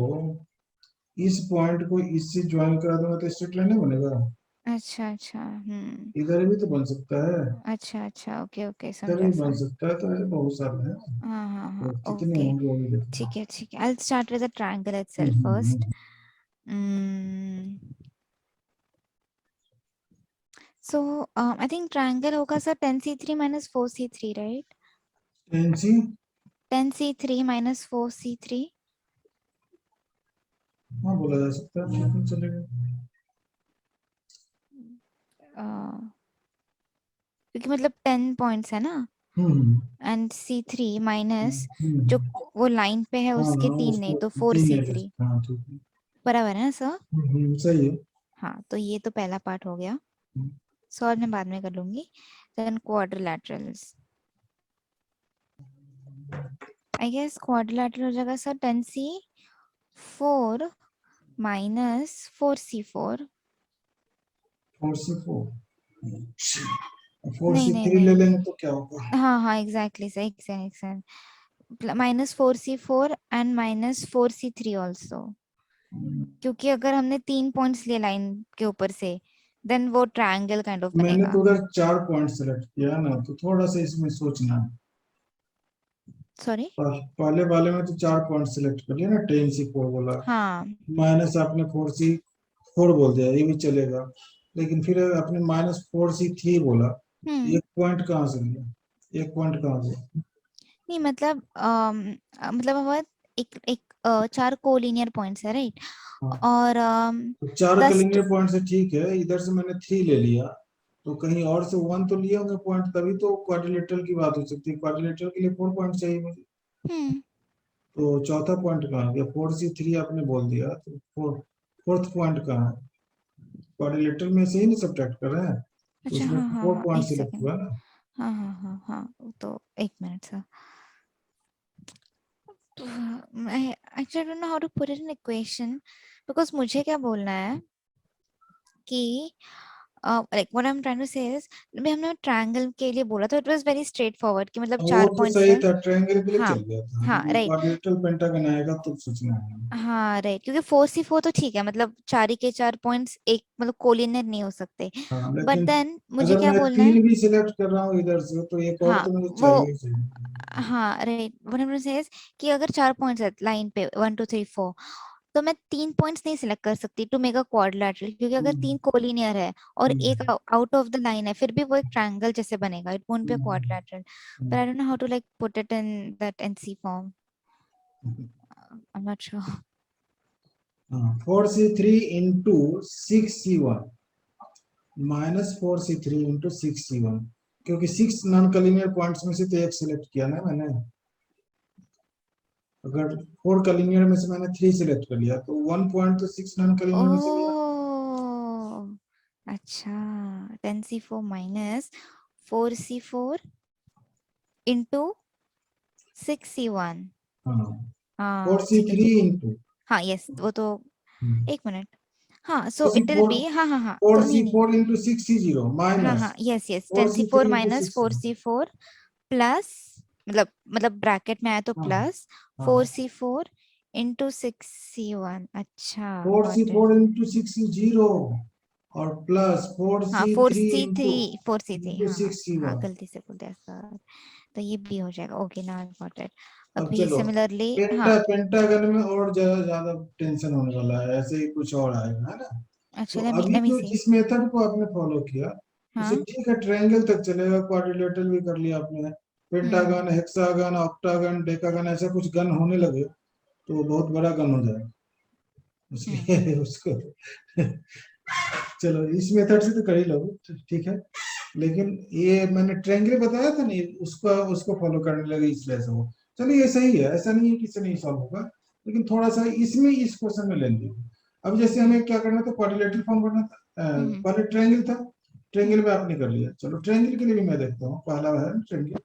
Speaker 1: इस पॉइंट को इससे ज्वाइन करा दूंगा तो स्ट्रेट लाइन नहीं बनेगा?
Speaker 2: अच्छा अच्छा।
Speaker 1: इधर भी तो बन सकता है,
Speaker 2: अच्छा अच्छा, ओके ओके,
Speaker 1: इधर भी
Speaker 2: समझा
Speaker 1: बन
Speaker 2: समझ।
Speaker 1: सकता है, तो है बहुत सारे हैं।
Speaker 2: हाँ हाँ हाँ,
Speaker 1: तो कितने
Speaker 2: ओके।
Speaker 1: होंगे वो भी देखना।
Speaker 2: ठीक है ठीक है, I'll start with the triangle itself first.
Speaker 1: Hmm.
Speaker 2: mm, so I think triangle होगा sir 10c3 minus 4c3, right?
Speaker 1: Tennessee
Speaker 2: 10c3 minus 4c3.
Speaker 1: हाँ बोला जा सकता है, लेकिन चलेगा।
Speaker 2: क्योंकि मतलब 10 पॉइंट्स है ना,
Speaker 1: हम्म
Speaker 2: एंड C3 माइनस जो
Speaker 1: हम्म।
Speaker 2: वो लाइन पे है
Speaker 1: हाँ
Speaker 2: उसके
Speaker 1: हाँ,
Speaker 2: 3 नहीं
Speaker 1: उसको
Speaker 2: तो फोर
Speaker 1: तीन
Speaker 2: सी
Speaker 1: है,
Speaker 2: थ्री
Speaker 1: हाँ ठीक है।
Speaker 2: बराबर है ना सर?
Speaker 1: सही है।
Speaker 2: हाँ, तो ये तो पहला पार्ट हो गया,
Speaker 1: हम्म,
Speaker 2: सॉल्व मैं बाद में कर लूंगी. देन क्वाड्रिलैटरल्स, आई गेस क्वाड्रिलैटरल हो जाएगा sir 10c4 minus 4c4.
Speaker 1: 4c4, 4
Speaker 2: नहीं
Speaker 1: सी
Speaker 2: नहीं
Speaker 1: थ्री ले
Speaker 2: नहीं,
Speaker 1: लेंगे तो क्या होगा।
Speaker 2: हाँ हाँ exactly sir, exact minus 4c4 and minus 4c3 also. क्योंकि अगर हमने 3 पॉइंट्स लिए लाइन के ऊपर से, देन वो ट्रायंगल काइंड ऑफ
Speaker 1: मैंने तो
Speaker 2: बनेगा.
Speaker 1: उधर 4 पॉइंट सेलेक्ट किया ना, तो थोड़ा सा इसमें सोचना है।
Speaker 2: सॉरी.
Speaker 1: पहले वाले में तो 4 पॉइंट सेलेक्ट कर लिया ना, 10c4 बोला,
Speaker 2: हाँ.
Speaker 1: माइनस आपने 4c4 बोल दिया, ये भी चलेगा। लेकिन फिर आपने -4c3 बोला,
Speaker 2: हम्म.
Speaker 1: एक पॉइंट कहाँ से लिया, एक पॉइंट कहाँ से।
Speaker 2: नहीं मतलब मतलब हमारे एक एक 4 कोलिनियर पॉइंट्स है, राइट?
Speaker 1: हाँ,
Speaker 2: और
Speaker 1: तो 4
Speaker 2: दस.
Speaker 1: कलिनियर पॉइंट से ठीक है, इधर से मैंने 3 ले लिया, तो कहीं और से 1 तो लिए होंगे पॉइंट, तभी तो क्वाड्रिलेटरल की बात हो सकती है। क्वाड्रिलेटरल के लिए 4 पॉइंट चाहिए मुझे।
Speaker 2: हम्म.
Speaker 1: तो चौथा पॉइंट कहाँ गया, 4c3 आपने बोल दिया, तो फोर्थ पॉइंट कहाँ है। क्वाड्रिलेटरल में से ही नहीं सब्ट्रैक्ट कर रहे हैं, तो
Speaker 2: अच्छा
Speaker 1: उसमें
Speaker 2: हाँ
Speaker 1: तो
Speaker 2: हाँ
Speaker 1: फोर
Speaker 2: हाँ,
Speaker 1: पॉइंट
Speaker 2: एक
Speaker 1: सिलेक्ट
Speaker 2: सेकेंड.
Speaker 1: हुआ ना।
Speaker 2: हाँ हाँ हाँ हाँ, तो एक मिनट सर. तो मैं actually don't know how to put it in equation, because मुझे क्या बोलना है कि like what I am trying to say is, अभी हमने ट्रायंगल के लिए बोला तो it was very straight forward कि मतलब
Speaker 1: वो
Speaker 2: 4
Speaker 1: तो
Speaker 2: पॉइंट्स
Speaker 1: सही
Speaker 2: है.
Speaker 1: था, ट्रायंगल के लिए
Speaker 2: हाँ.
Speaker 1: चल गया था,
Speaker 2: हाँ
Speaker 1: लेकिन
Speaker 2: राइट.
Speaker 1: क्वाड्रिलेटरल पेंटागन आएगा तब सोचना है।
Speaker 2: हाँ राइट, क्योंकि 4c4 तो ठीक है, मतलब 4 ही के 4 पॉइंट्स एक मतलब कोलिनियर नहीं हो सकते.
Speaker 1: हाँ,
Speaker 2: बट
Speaker 1: लेकिन
Speaker 2: देन मुझे
Speaker 1: अगर
Speaker 2: क्या
Speaker 1: मैं
Speaker 2: बोलना है.
Speaker 1: 3 भी सिलेक्ट कर रहा हूँ इधर से, तो एक और
Speaker 2: हाँ
Speaker 1: तो मुझे
Speaker 2: वो,
Speaker 1: चाहिए ही चाहिए।
Speaker 2: हाँ right, what I am saying कि अगर 4 पॉइंट्स है लाइन पे 1 2 3 4, तो मैं 3 पॉइंट्स नहीं सिलेक्ट कर सकती टू मेक अ क्वाड्रिलेटरल, क्योंकि अगर
Speaker 1: हम्म,
Speaker 2: 3 कोलिनियर है और एक
Speaker 1: हम्म,
Speaker 2: आउट ऑफ द लाइन है, फिर भी वो एक ट्रायंगल जैसे बनेगा, it won't be a
Speaker 1: hmm,
Speaker 2: quadrilateral. But
Speaker 1: hmm,
Speaker 2: I don't know how to like put it in that nC form.
Speaker 1: Hmm.
Speaker 2: I am not sure.
Speaker 1: हाँ, 4c3 into 6c1 -4c3 into 6c1, क्योंकि 6 non कलीनियर points में से तो एक select किया ना मैंने। अगर 4 कलीनियर में से मैंने 3 सिलेक्ट कर लिया, तो 1 पॉइंट तो 6 नॉन कलीनियर में से गया।
Speaker 2: ओह अच्छा, 10c4 minus 4c4 into 6c1.
Speaker 1: हाँ, फोर
Speaker 2: हाँ
Speaker 1: सी
Speaker 2: ठीक है
Speaker 1: थ्री
Speaker 2: ठीक है.
Speaker 1: इंटू
Speaker 2: हाँ यस, वो तो एक मिनट. हाँ
Speaker 1: four
Speaker 2: so
Speaker 1: see
Speaker 2: it will
Speaker 1: four
Speaker 2: be, हाँ हाँ हाँ,
Speaker 1: फोर
Speaker 2: तो
Speaker 1: सी
Speaker 2: नहीं नहीं.
Speaker 1: फोर इंटू 6c0
Speaker 2: हाँ
Speaker 1: माइनस
Speaker 2: हाँ yes yes,
Speaker 1: four
Speaker 2: ten C
Speaker 1: C
Speaker 2: four
Speaker 1: three into
Speaker 2: minus
Speaker 1: six
Speaker 2: four C four plus, मतलब ब्रैकेट में आया तो
Speaker 1: हाँ
Speaker 2: प्लस
Speaker 1: हाँ,
Speaker 2: 4c4 इंटू 6c1. अच्छा
Speaker 1: four C
Speaker 2: got it.
Speaker 1: Four into 6c0 और प्लस फोर
Speaker 2: हाँ
Speaker 1: C
Speaker 2: four
Speaker 1: three
Speaker 2: C
Speaker 1: into
Speaker 2: three 4c3,
Speaker 1: into
Speaker 2: हाँ हाँ
Speaker 1: सिक्स सी
Speaker 2: हाँ,
Speaker 1: वन
Speaker 2: गलती से बोल दिया सर. तो ये भी हो जाएगा, okay now I got it.
Speaker 1: अब
Speaker 2: अभी
Speaker 1: चलो,
Speaker 2: सिमिलरली हाँ.
Speaker 1: पेंटागन में और ज्यादा ज्यादा टेंशन होने वाला है, ऐसे ही कुछ और आएगा, है ना। तो
Speaker 2: अच्छा लेट
Speaker 1: अभी
Speaker 2: मी
Speaker 1: जो
Speaker 2: सी.
Speaker 1: जिस मेथड को आपने फॉलो किया, उसे
Speaker 2: हाँ.
Speaker 1: ठीक है, ट्रायंगल तक चलेगा, क्वाड्रिलेटरल भी कर लिया आपने,
Speaker 2: हम्म.
Speaker 1: पेंटागन, हेक्सागन, ऑक्टागन, डेकागन, ऐसा कुछ गन होने लगे तो बहुत बड़ा गन हो जाएगा,
Speaker 2: हम्म.
Speaker 1: इसलिए उसको चलो इस मेथड से तो कर ही लोगे, ठीक है। लेकिन ये मैंने ट्रायंगल बताया था नहीं, उसका उसको फॉलो करने लगे, इसलिए ऐसा हो। चलिए ये सही है, ऐसा नहीं है कि इससे नहीं सॉल्व होगा, लेकिन थोड़ा सा इसमें इस क्वेश्चन में लेंगे। अब जैसे
Speaker 2: हम्म.
Speaker 1: हमें क्या करना था, क्वाड्रिलेटरल फॉर्म करना था,
Speaker 2: हम्म.
Speaker 1: पहले ट्रायंगल था, ट्रायंगल
Speaker 2: हम्म.
Speaker 1: में आपने कर लिया, चलो ट्रायंगल के लिए भी मैं देखता हूँ, पहला है triangle,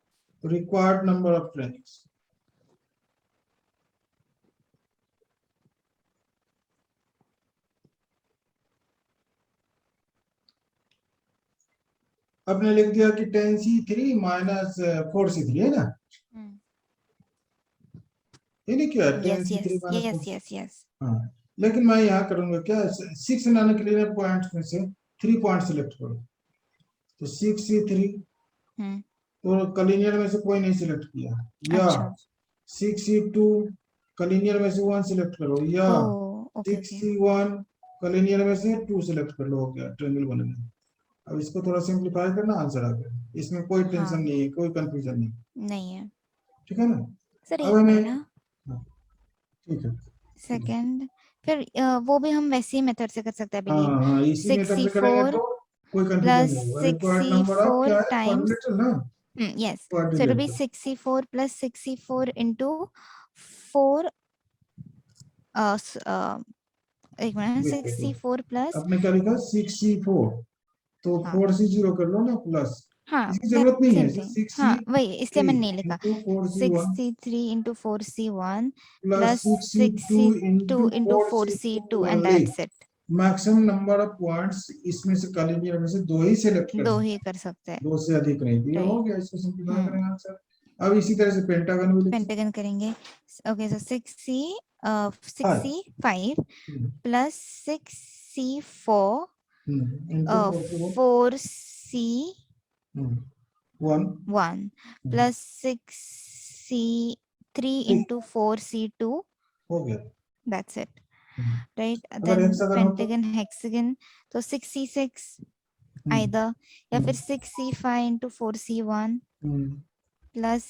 Speaker 1: required number of triangles. आपने लिख दिया कि 10c3 -4c3, है ना, ये नहीं क्या, ten
Speaker 2: yes
Speaker 1: C
Speaker 2: yes
Speaker 1: three minus
Speaker 2: yes
Speaker 1: four
Speaker 2: yes yes.
Speaker 1: हाँ, लेकिन मैं यहाँ करूंगा क्या, 6 नॉन क्लीनियर पॉइंट्स में से 3 पॉइंट सिलेक्ट करो, तो 6C3,
Speaker 2: हम्म,
Speaker 1: तो कलिनियर में से कोई नहीं सिलेक्ट किया, या
Speaker 2: अच्छा,
Speaker 1: 6C2 कलिनियर में से 1 सिलेक्ट करो, या
Speaker 2: ओ, ओके ओके,
Speaker 1: 6C1 कलिनियर में से 2 सिलेक्ट कर लो, हो गया ट्रायंगल बन गया। अब इसको थोड़ा सिंप्लीफाई करना, आंसर आ गया, इसमें कोई टेंशन
Speaker 2: हाँ,
Speaker 1: नहीं है, कोई कंफ्यूजन नहीं,
Speaker 2: नहीं है
Speaker 1: ठीक है ना।
Speaker 2: सर,
Speaker 1: अब
Speaker 2: एक
Speaker 1: हमें,
Speaker 2: मिनट ना,
Speaker 1: हाँ, ठीक है, ठीक है।
Speaker 2: सेकंड, फिर वो भी हम वैसे ही मेथड से कर सकते हैं,
Speaker 1: हाँ
Speaker 2: बिलीव।
Speaker 1: हाँ, इसी
Speaker 2: सिक्स
Speaker 1: मेथड
Speaker 2: सी
Speaker 1: से करेंगे
Speaker 2: फोर
Speaker 1: तो कोई कंफ्यूजन
Speaker 2: प्लस
Speaker 1: नहीं होगा।
Speaker 2: Six
Speaker 1: required
Speaker 2: C
Speaker 1: number of
Speaker 2: four
Speaker 1: क्या है,
Speaker 2: टाइम्स,
Speaker 1: क्वाड्रेटिक ना,
Speaker 2: yes, so it be
Speaker 1: quadrilateral.
Speaker 2: 64 plus 64 into 4, एक मिनट,
Speaker 1: वेट वेट
Speaker 2: 64 प्लस,
Speaker 1: आपने क्या लिखा, 6C4, तो
Speaker 2: हाँ
Speaker 1: 4C0 कर लो ना प्लस,
Speaker 2: हाँ,
Speaker 1: इसकी
Speaker 2: दैट
Speaker 1: जरूरत नहीं है,
Speaker 2: सेम थिंग,
Speaker 1: सिक्स सी
Speaker 2: हाँ वही, इसलिए
Speaker 1: थ्री
Speaker 2: मैंने नहीं लिखा।
Speaker 1: Into four C
Speaker 2: six
Speaker 1: one
Speaker 2: C three into 4C1
Speaker 1: plus
Speaker 2: plus
Speaker 1: 6C2
Speaker 2: sixty two
Speaker 1: into
Speaker 2: into
Speaker 1: four
Speaker 2: four
Speaker 1: C
Speaker 2: C
Speaker 1: two
Speaker 2: two and
Speaker 1: only.
Speaker 2: That's it.
Speaker 1: Maximum number of points इसमें से collinear में से 2 ही select कर
Speaker 2: दो
Speaker 1: सकते
Speaker 2: ही
Speaker 1: हैं,
Speaker 2: कर सकते हैं,
Speaker 1: 2 से अधिक नहीं, तो ये हो
Speaker 2: राइट।
Speaker 1: गया, इसको सिंपलीफाई
Speaker 2: हम्म,
Speaker 1: करेंगे आंसर। अब इसी तरह से पेंटागन भी लिखते हैं।
Speaker 2: पेंटागन करेंगे। ओके, सो सिक्स
Speaker 1: हाँ,
Speaker 2: C five plus 6C4
Speaker 1: into four C one,
Speaker 2: 4C1
Speaker 1: one,
Speaker 2: plus 6C3 into 4C2,
Speaker 1: हो गया।
Speaker 2: That's it,
Speaker 1: hmm,
Speaker 2: right.
Speaker 1: अगर
Speaker 2: देन
Speaker 1: हेक्सागन हो तो,
Speaker 2: पेंटागन हेक्सागन, तो 6C6 आइदर, या फिर 6C5 into 4C1 plus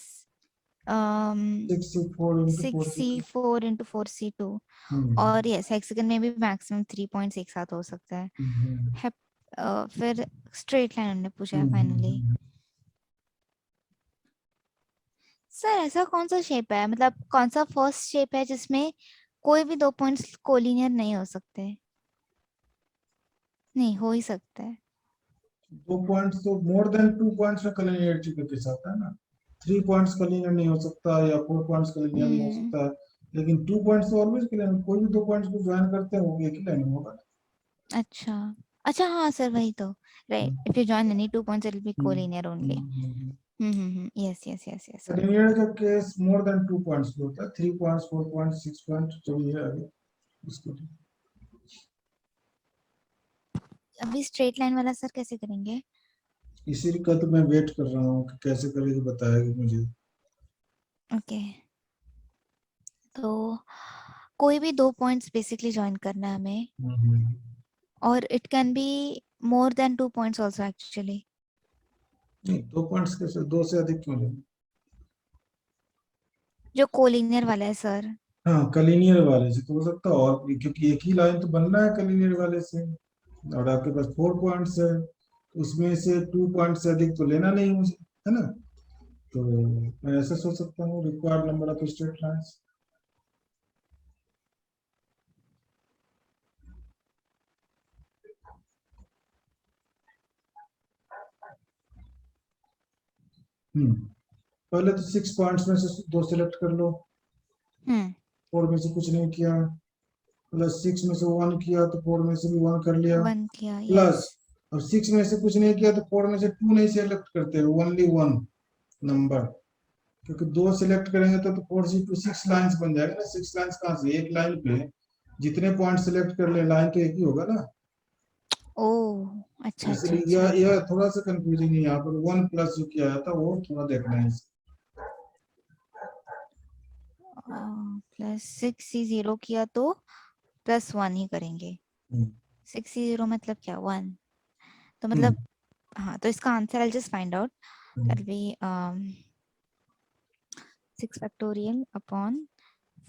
Speaker 1: 6C4 into four
Speaker 2: six
Speaker 1: C
Speaker 2: C
Speaker 1: two.
Speaker 2: Four into 4C2। और yes, hexagon में भी मैक्सिमम 3 पॉइंट्स एक साथ हो सकता है। फिर स्ट्रेट लाइन हमने पूछा है फाइनली। सर ऐसा कौन सा शेप है, मतलब कौन सा फर्स्ट शेप है जिसमें कोई भी 2 पॉइंट्स कोलिनियर नहीं हो सकते? नहीं, हो ही सकता है।
Speaker 1: 2 पॉइंट्स तो मोर देन 2 पॉइंट्स में कलिनियरिटी के केस आता है ना, 3 पॉइंट्स कलिनियर नहीं हो सकता, या 4 पॉइंट्स कलिनियर नहीं हो
Speaker 2: हम्म,
Speaker 1: सकता, लेकिन 2 पॉइंट्स तो ऑलवेज कलिनियर, कोई भी 2 पॉइंट्स को ज्वाइन करते हैं वो एक ही लाइन में होगा
Speaker 2: अच्छा, अच्छा, हाँ सर, वही तो, right, if you join any 2 points it will be
Speaker 1: ना।
Speaker 2: Collinear only. Yes yes yes yes sir.
Speaker 1: Collinear का केस मोर देन 2 पॉइंट्स पे होता है, 3 पॉइंट्स, 4 पॉइंट्स, 6 पॉइंट, जो भी है आगे उसको।
Speaker 2: अभी स्ट्रेट लाइन वाला सर कैसे करेंगे?
Speaker 1: इसी का तो मैं वेट कर रहा हूँ कि कैसे करेगी, बताएगी मुझे।
Speaker 2: ओके, तो कोई भी 2 पॉइंट्स बेसिकली ज्वाइन करना है हमें,
Speaker 1: हम्म,
Speaker 2: और it can be more than 2 points also actually.
Speaker 1: नहीं 2 पॉइंट्स कैसे, 2 से अधिक क्यों लेंगे।
Speaker 2: जो कोलिनियर वाला है सर।
Speaker 1: हाँ, कलिनियर वाले से तो हो सकता है, और भी, क्योंकि एक ही लाइन तो बनना है कलिनियर वाले से, और आपके पास 4 पॉइंट्स है, तो उसमें से 2 पॉइंट से अधिक तो लेना नहीं मुझे, है ना। तो मैं ऐसा सोच सकता हूँ, required number of straight lines. पहले तो 6 पॉइंट्स में से 2 सिलेक्ट कर लो,
Speaker 2: हम्म,
Speaker 1: 4 में से कुछ नहीं किया, प्लस 6 में से 1 किया तो 4 में से भी 1 कर लिया,
Speaker 2: 1 किया, यस।
Speaker 1: प्लस अब 6 में से कुछ नहीं किया तो 4 में से 2 नहीं सिलेक्ट करते, ओनली 1 नंबर, क्योंकि 2 सिलेक्ट करेंगे तो 4 से 6 लाइंस बन जाएगा ना। 6 लाइंस कहाँ से, एक लाइन पे जितने पॉइंट सिलेक्ट कर ले लाइन तो एक ही होगा ना।
Speaker 2: ओ, अच्छा अच्छा
Speaker 1: इसलिए
Speaker 2: अच्छा,
Speaker 1: यह थोड़ा सा कंफ्यूजिंग है, यहाँ पर 1 प्लस जो किया था वो थोड़ा देखना है।
Speaker 2: प्लस 6C0 किया तो +1 ही करेंगे।
Speaker 1: हम्म,
Speaker 2: 6C0 मतलब क्या, 1, तो
Speaker 1: हम्म,
Speaker 2: मतलब, हाँ, तो इसका answer I just find out, that
Speaker 1: hmm.
Speaker 2: Be 6 factorial upon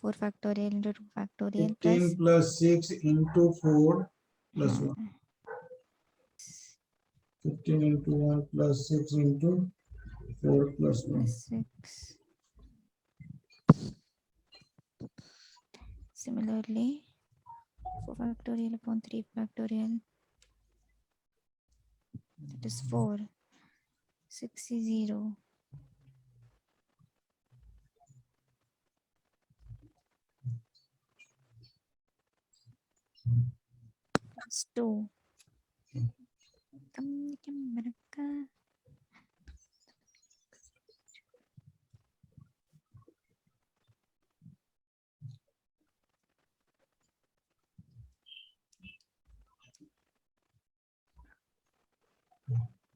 Speaker 2: 4 factorial into 2 factorial
Speaker 1: 15
Speaker 2: plus,
Speaker 1: plus 6 into 4 plus 1,
Speaker 2: हाँ,
Speaker 1: 15 into 1 plus 6 into 4 plus 1।
Speaker 2: 6, similarly 4 factorial upon 3 factorial, that is 4, 6C0 plus 2.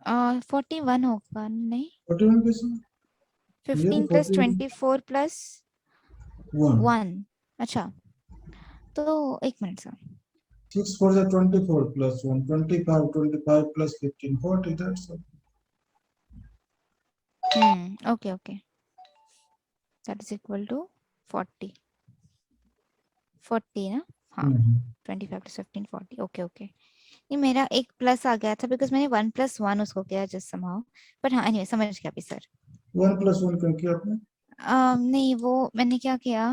Speaker 2: 41 होगा नहीं?
Speaker 1: 41 कैसे? ये
Speaker 2: 15
Speaker 1: तो
Speaker 2: प्लस
Speaker 1: 41
Speaker 2: 24 प्लस
Speaker 1: 1
Speaker 2: 1। अच्छा, तो एक minute sir.
Speaker 1: 6 4 जा 24 plus 1 25 25 plus 15 40 that's all.
Speaker 2: Okay okay, that is equal to 40। 40 ना? हाँ,
Speaker 1: हम्म
Speaker 2: 25 प्लस 15 40। ओके ओके, ये मेरा एक प्लस आ गया था बिकॉज मैंने 1+1 उसको किया जस्ट समहाउ। बट हाँ, एनीवे समझ गया अभी सर।
Speaker 1: 1 plus 1 करके आपने
Speaker 2: नहीं, वो मैंने क्या किया,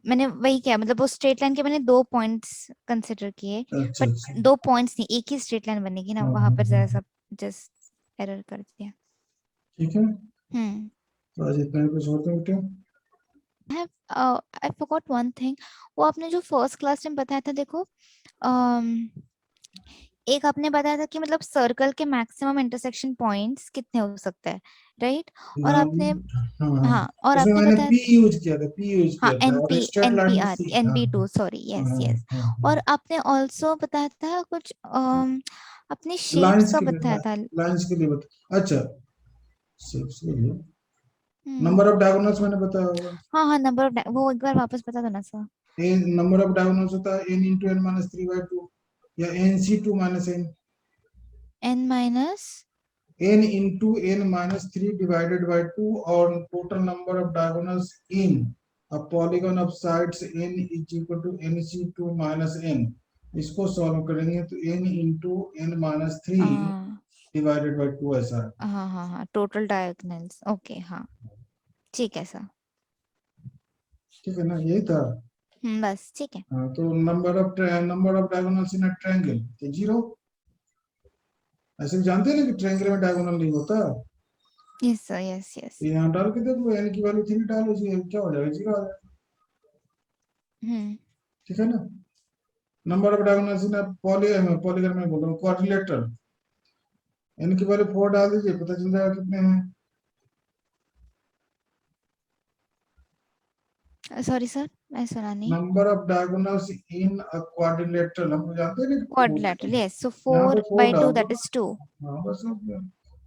Speaker 2: मैंने वही किया, मतलब वो स्ट्रेट लाइन के मैंने 2 पॉइंट्स कंसिडर किए।
Speaker 1: अच्छा
Speaker 2: बट
Speaker 1: अच्छा
Speaker 2: 2 पॉइंट्स नहीं, एक ही स्ट्रेट लाइन बनेगी ना,
Speaker 1: हाँ
Speaker 2: वहां
Speaker 1: हाँ
Speaker 2: पर जरा
Speaker 1: हाँ
Speaker 2: सा जस्ट एरर कर दिया।
Speaker 1: ठीक है
Speaker 2: हम्म।
Speaker 1: तो आज इतना ही कुछ होते हैं बेटे
Speaker 2: आई फॉरगॉट वन थिंग। वो आपने जो फर्स्ट क्लास में बताया था, देखो, um, एक आपने बताया था कि मतलब सर्कल के मैक्सिमम इंटरसेक्शन पॉइंट्स कितने हो सकते हैं, राइट? और आपने,
Speaker 1: हाँ हाँ
Speaker 2: हाँ, और
Speaker 1: उसमें
Speaker 2: आपने
Speaker 1: मैंने
Speaker 2: बताया,
Speaker 1: पी यूज किया था पी यूज
Speaker 2: हाँ,
Speaker 1: किया था और
Speaker 2: एनपी,
Speaker 1: स्ट्रेट लाइन में
Speaker 2: एनपीआर,
Speaker 1: सी हाँ
Speaker 2: एनपी2, सॉरी,
Speaker 1: हाँ
Speaker 2: यस यस।
Speaker 1: हाँ
Speaker 2: और
Speaker 1: हाँ
Speaker 2: आपने ऑल्सो बताया था कुछ, अपने शेप्स
Speaker 1: लाइंस
Speaker 2: का
Speaker 1: के लिए
Speaker 2: बताया था।
Speaker 1: लाइंस के लिए बता अच्छा शेप्स के लिए
Speaker 2: हम्म।
Speaker 1: नंबर ऑफ डायगोनल्स मैंने बताया होगा
Speaker 2: हाँ हाँ, नंबर ऑफ, वो एक बार वापस बता दो ना sir.
Speaker 1: A number of diagonals होता है n into n minus 3 by 2 या nc2 minus n
Speaker 2: n minus,
Speaker 1: n into n minus 3 divided by 2 or total number of diagonals in a polygon of sides n is equal to nc2 minus n इसको solve करेंगे तो n into n minus 3
Speaker 2: हाँ
Speaker 1: divided by 2 ऐसा है
Speaker 2: हाँ हाँ हाँ, total diagonals, okay, हाँ, ठीक है सर।
Speaker 1: ठीक है ना यही था
Speaker 2: बस ठीक है।
Speaker 1: हाँ तो number of diagonals in a triangle तो जीरो ऐसे जानते हैं ना कि ट्रायंगल में डायगोनल नहीं होता
Speaker 2: यस सर, यस यस।
Speaker 1: तो यहाँ डाल के देखो n की वैल्यू 3 डालो जी क्या हो जाएगा जीरो आ जाएगा
Speaker 2: हम्म।
Speaker 1: ठीक है ना number of diagonals in polygon में बोल रहा हूँ क्वाड्रिलेटरल n की वैल्यू 4 डाल दीजिए पता चल जाएगा कितने हैं
Speaker 2: सॉरी सर, मैं सुना नहीं।
Speaker 1: Number of diagonals in a quadrilateral हम जानते हैं ना कि बोलते
Speaker 2: क्वाड्रिलेटरल,
Speaker 1: हैं
Speaker 2: यस, सो
Speaker 1: यहाँ पे
Speaker 2: 4
Speaker 1: 4
Speaker 2: बाई
Speaker 1: डाल
Speaker 2: 2
Speaker 1: दो
Speaker 2: दैट इज 2।
Speaker 1: हाँ बस हो गया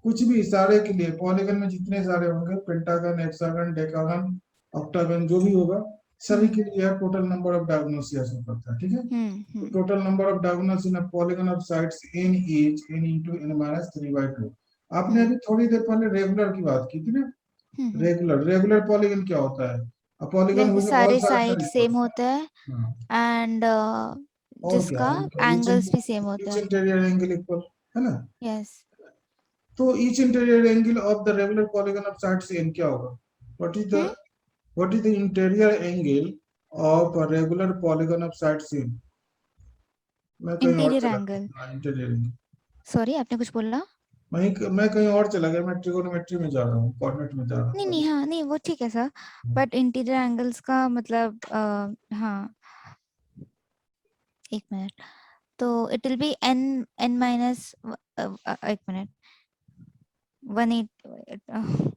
Speaker 1: कुछ भी सारे के लिए पॉलीगन में जितने सारे होंगे पेंटागन हेक्सागन डेकागन ऑक्टागन जो भी होगा सभी
Speaker 2: हम्म
Speaker 1: के लिए टोटल नंबर ऑफ डायगोनल्स यह सब करता है ठीक है तो
Speaker 2: hmm.
Speaker 1: Total number of diagonals in a polygon of sides n is n into n minus 3 by 2 आपने
Speaker 2: हम्म
Speaker 1: अभी थोड़ी देर पहले रेगुलर की बात की थी ना
Speaker 2: हम्म।
Speaker 1: रेगुलर पॉलीगन क्या होता है a polygon
Speaker 2: like
Speaker 1: whose all
Speaker 2: सारे
Speaker 1: sides are
Speaker 2: side
Speaker 1: equal
Speaker 2: same होता है,
Speaker 1: हाँ
Speaker 2: एंड
Speaker 1: और क्या
Speaker 2: जिसका
Speaker 1: ईच
Speaker 2: एंगल्स भी सेम होता
Speaker 1: ईच
Speaker 2: है।
Speaker 1: इंटीरियर एंगल इक्वल है ना
Speaker 2: यस।
Speaker 1: तो each interior angle of the regular polygon of side से n क्या होगा what is the
Speaker 2: hmm.
Speaker 1: What is the interior angle of a regular polygon of side से मैं कहीं और
Speaker 2: इंटीरियर
Speaker 1: चला
Speaker 2: एंगल,
Speaker 1: गया इंटीरियर एंगल
Speaker 2: सॉरी आपने कुछ बोला?
Speaker 1: मैं कहीं और चला गया मैं ट्रिगोनोमेट्री में जा रहा हूँ कोऑर्डिनेट में जा रहा
Speaker 2: नहीं
Speaker 1: हूँ
Speaker 2: नहीं, हाँ नहीं, वो ठीक है सर। बट इंटीरियर एंगल्स का मतलब, हाँ, एक मिनट, तो it will be n, n minus, एक मिनट, 180,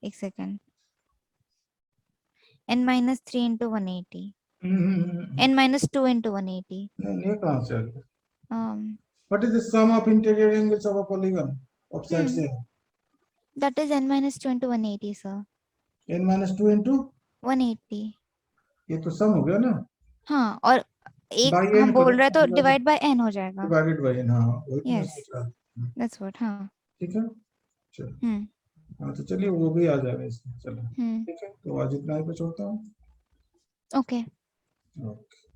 Speaker 2: एक second, n-3 into 180, n-2 into 180।
Speaker 1: नहीं ये कहाँ से आ गया
Speaker 2: um
Speaker 1: what is the sum of interior angles of a polygon of side
Speaker 2: hmm
Speaker 1: से
Speaker 2: that is n-2 into 180 sir।
Speaker 1: n minus 2 into
Speaker 2: 180।
Speaker 1: ये तो सम हो गया ना
Speaker 2: हाँ, और एक
Speaker 1: बाई
Speaker 2: हम
Speaker 1: n
Speaker 2: बोल
Speaker 1: करो
Speaker 2: रहे हैं तो डिवाइड बाय n हो जाएगा।
Speaker 1: डिवाइडेड बाई n हाँ वही तो मैं
Speaker 2: यस,
Speaker 1: सोच रहा था
Speaker 2: दैट्स व्हाट, हाँ।
Speaker 1: ठीक है चलो
Speaker 2: हम्म
Speaker 1: हाँ तो चलिए वो भी आ जाएगा इसमें चलो
Speaker 2: हम्म।
Speaker 1: ठीक है तो आज इतना ही पे छोड़ता हूँ
Speaker 2: ओके।
Speaker 1: ओके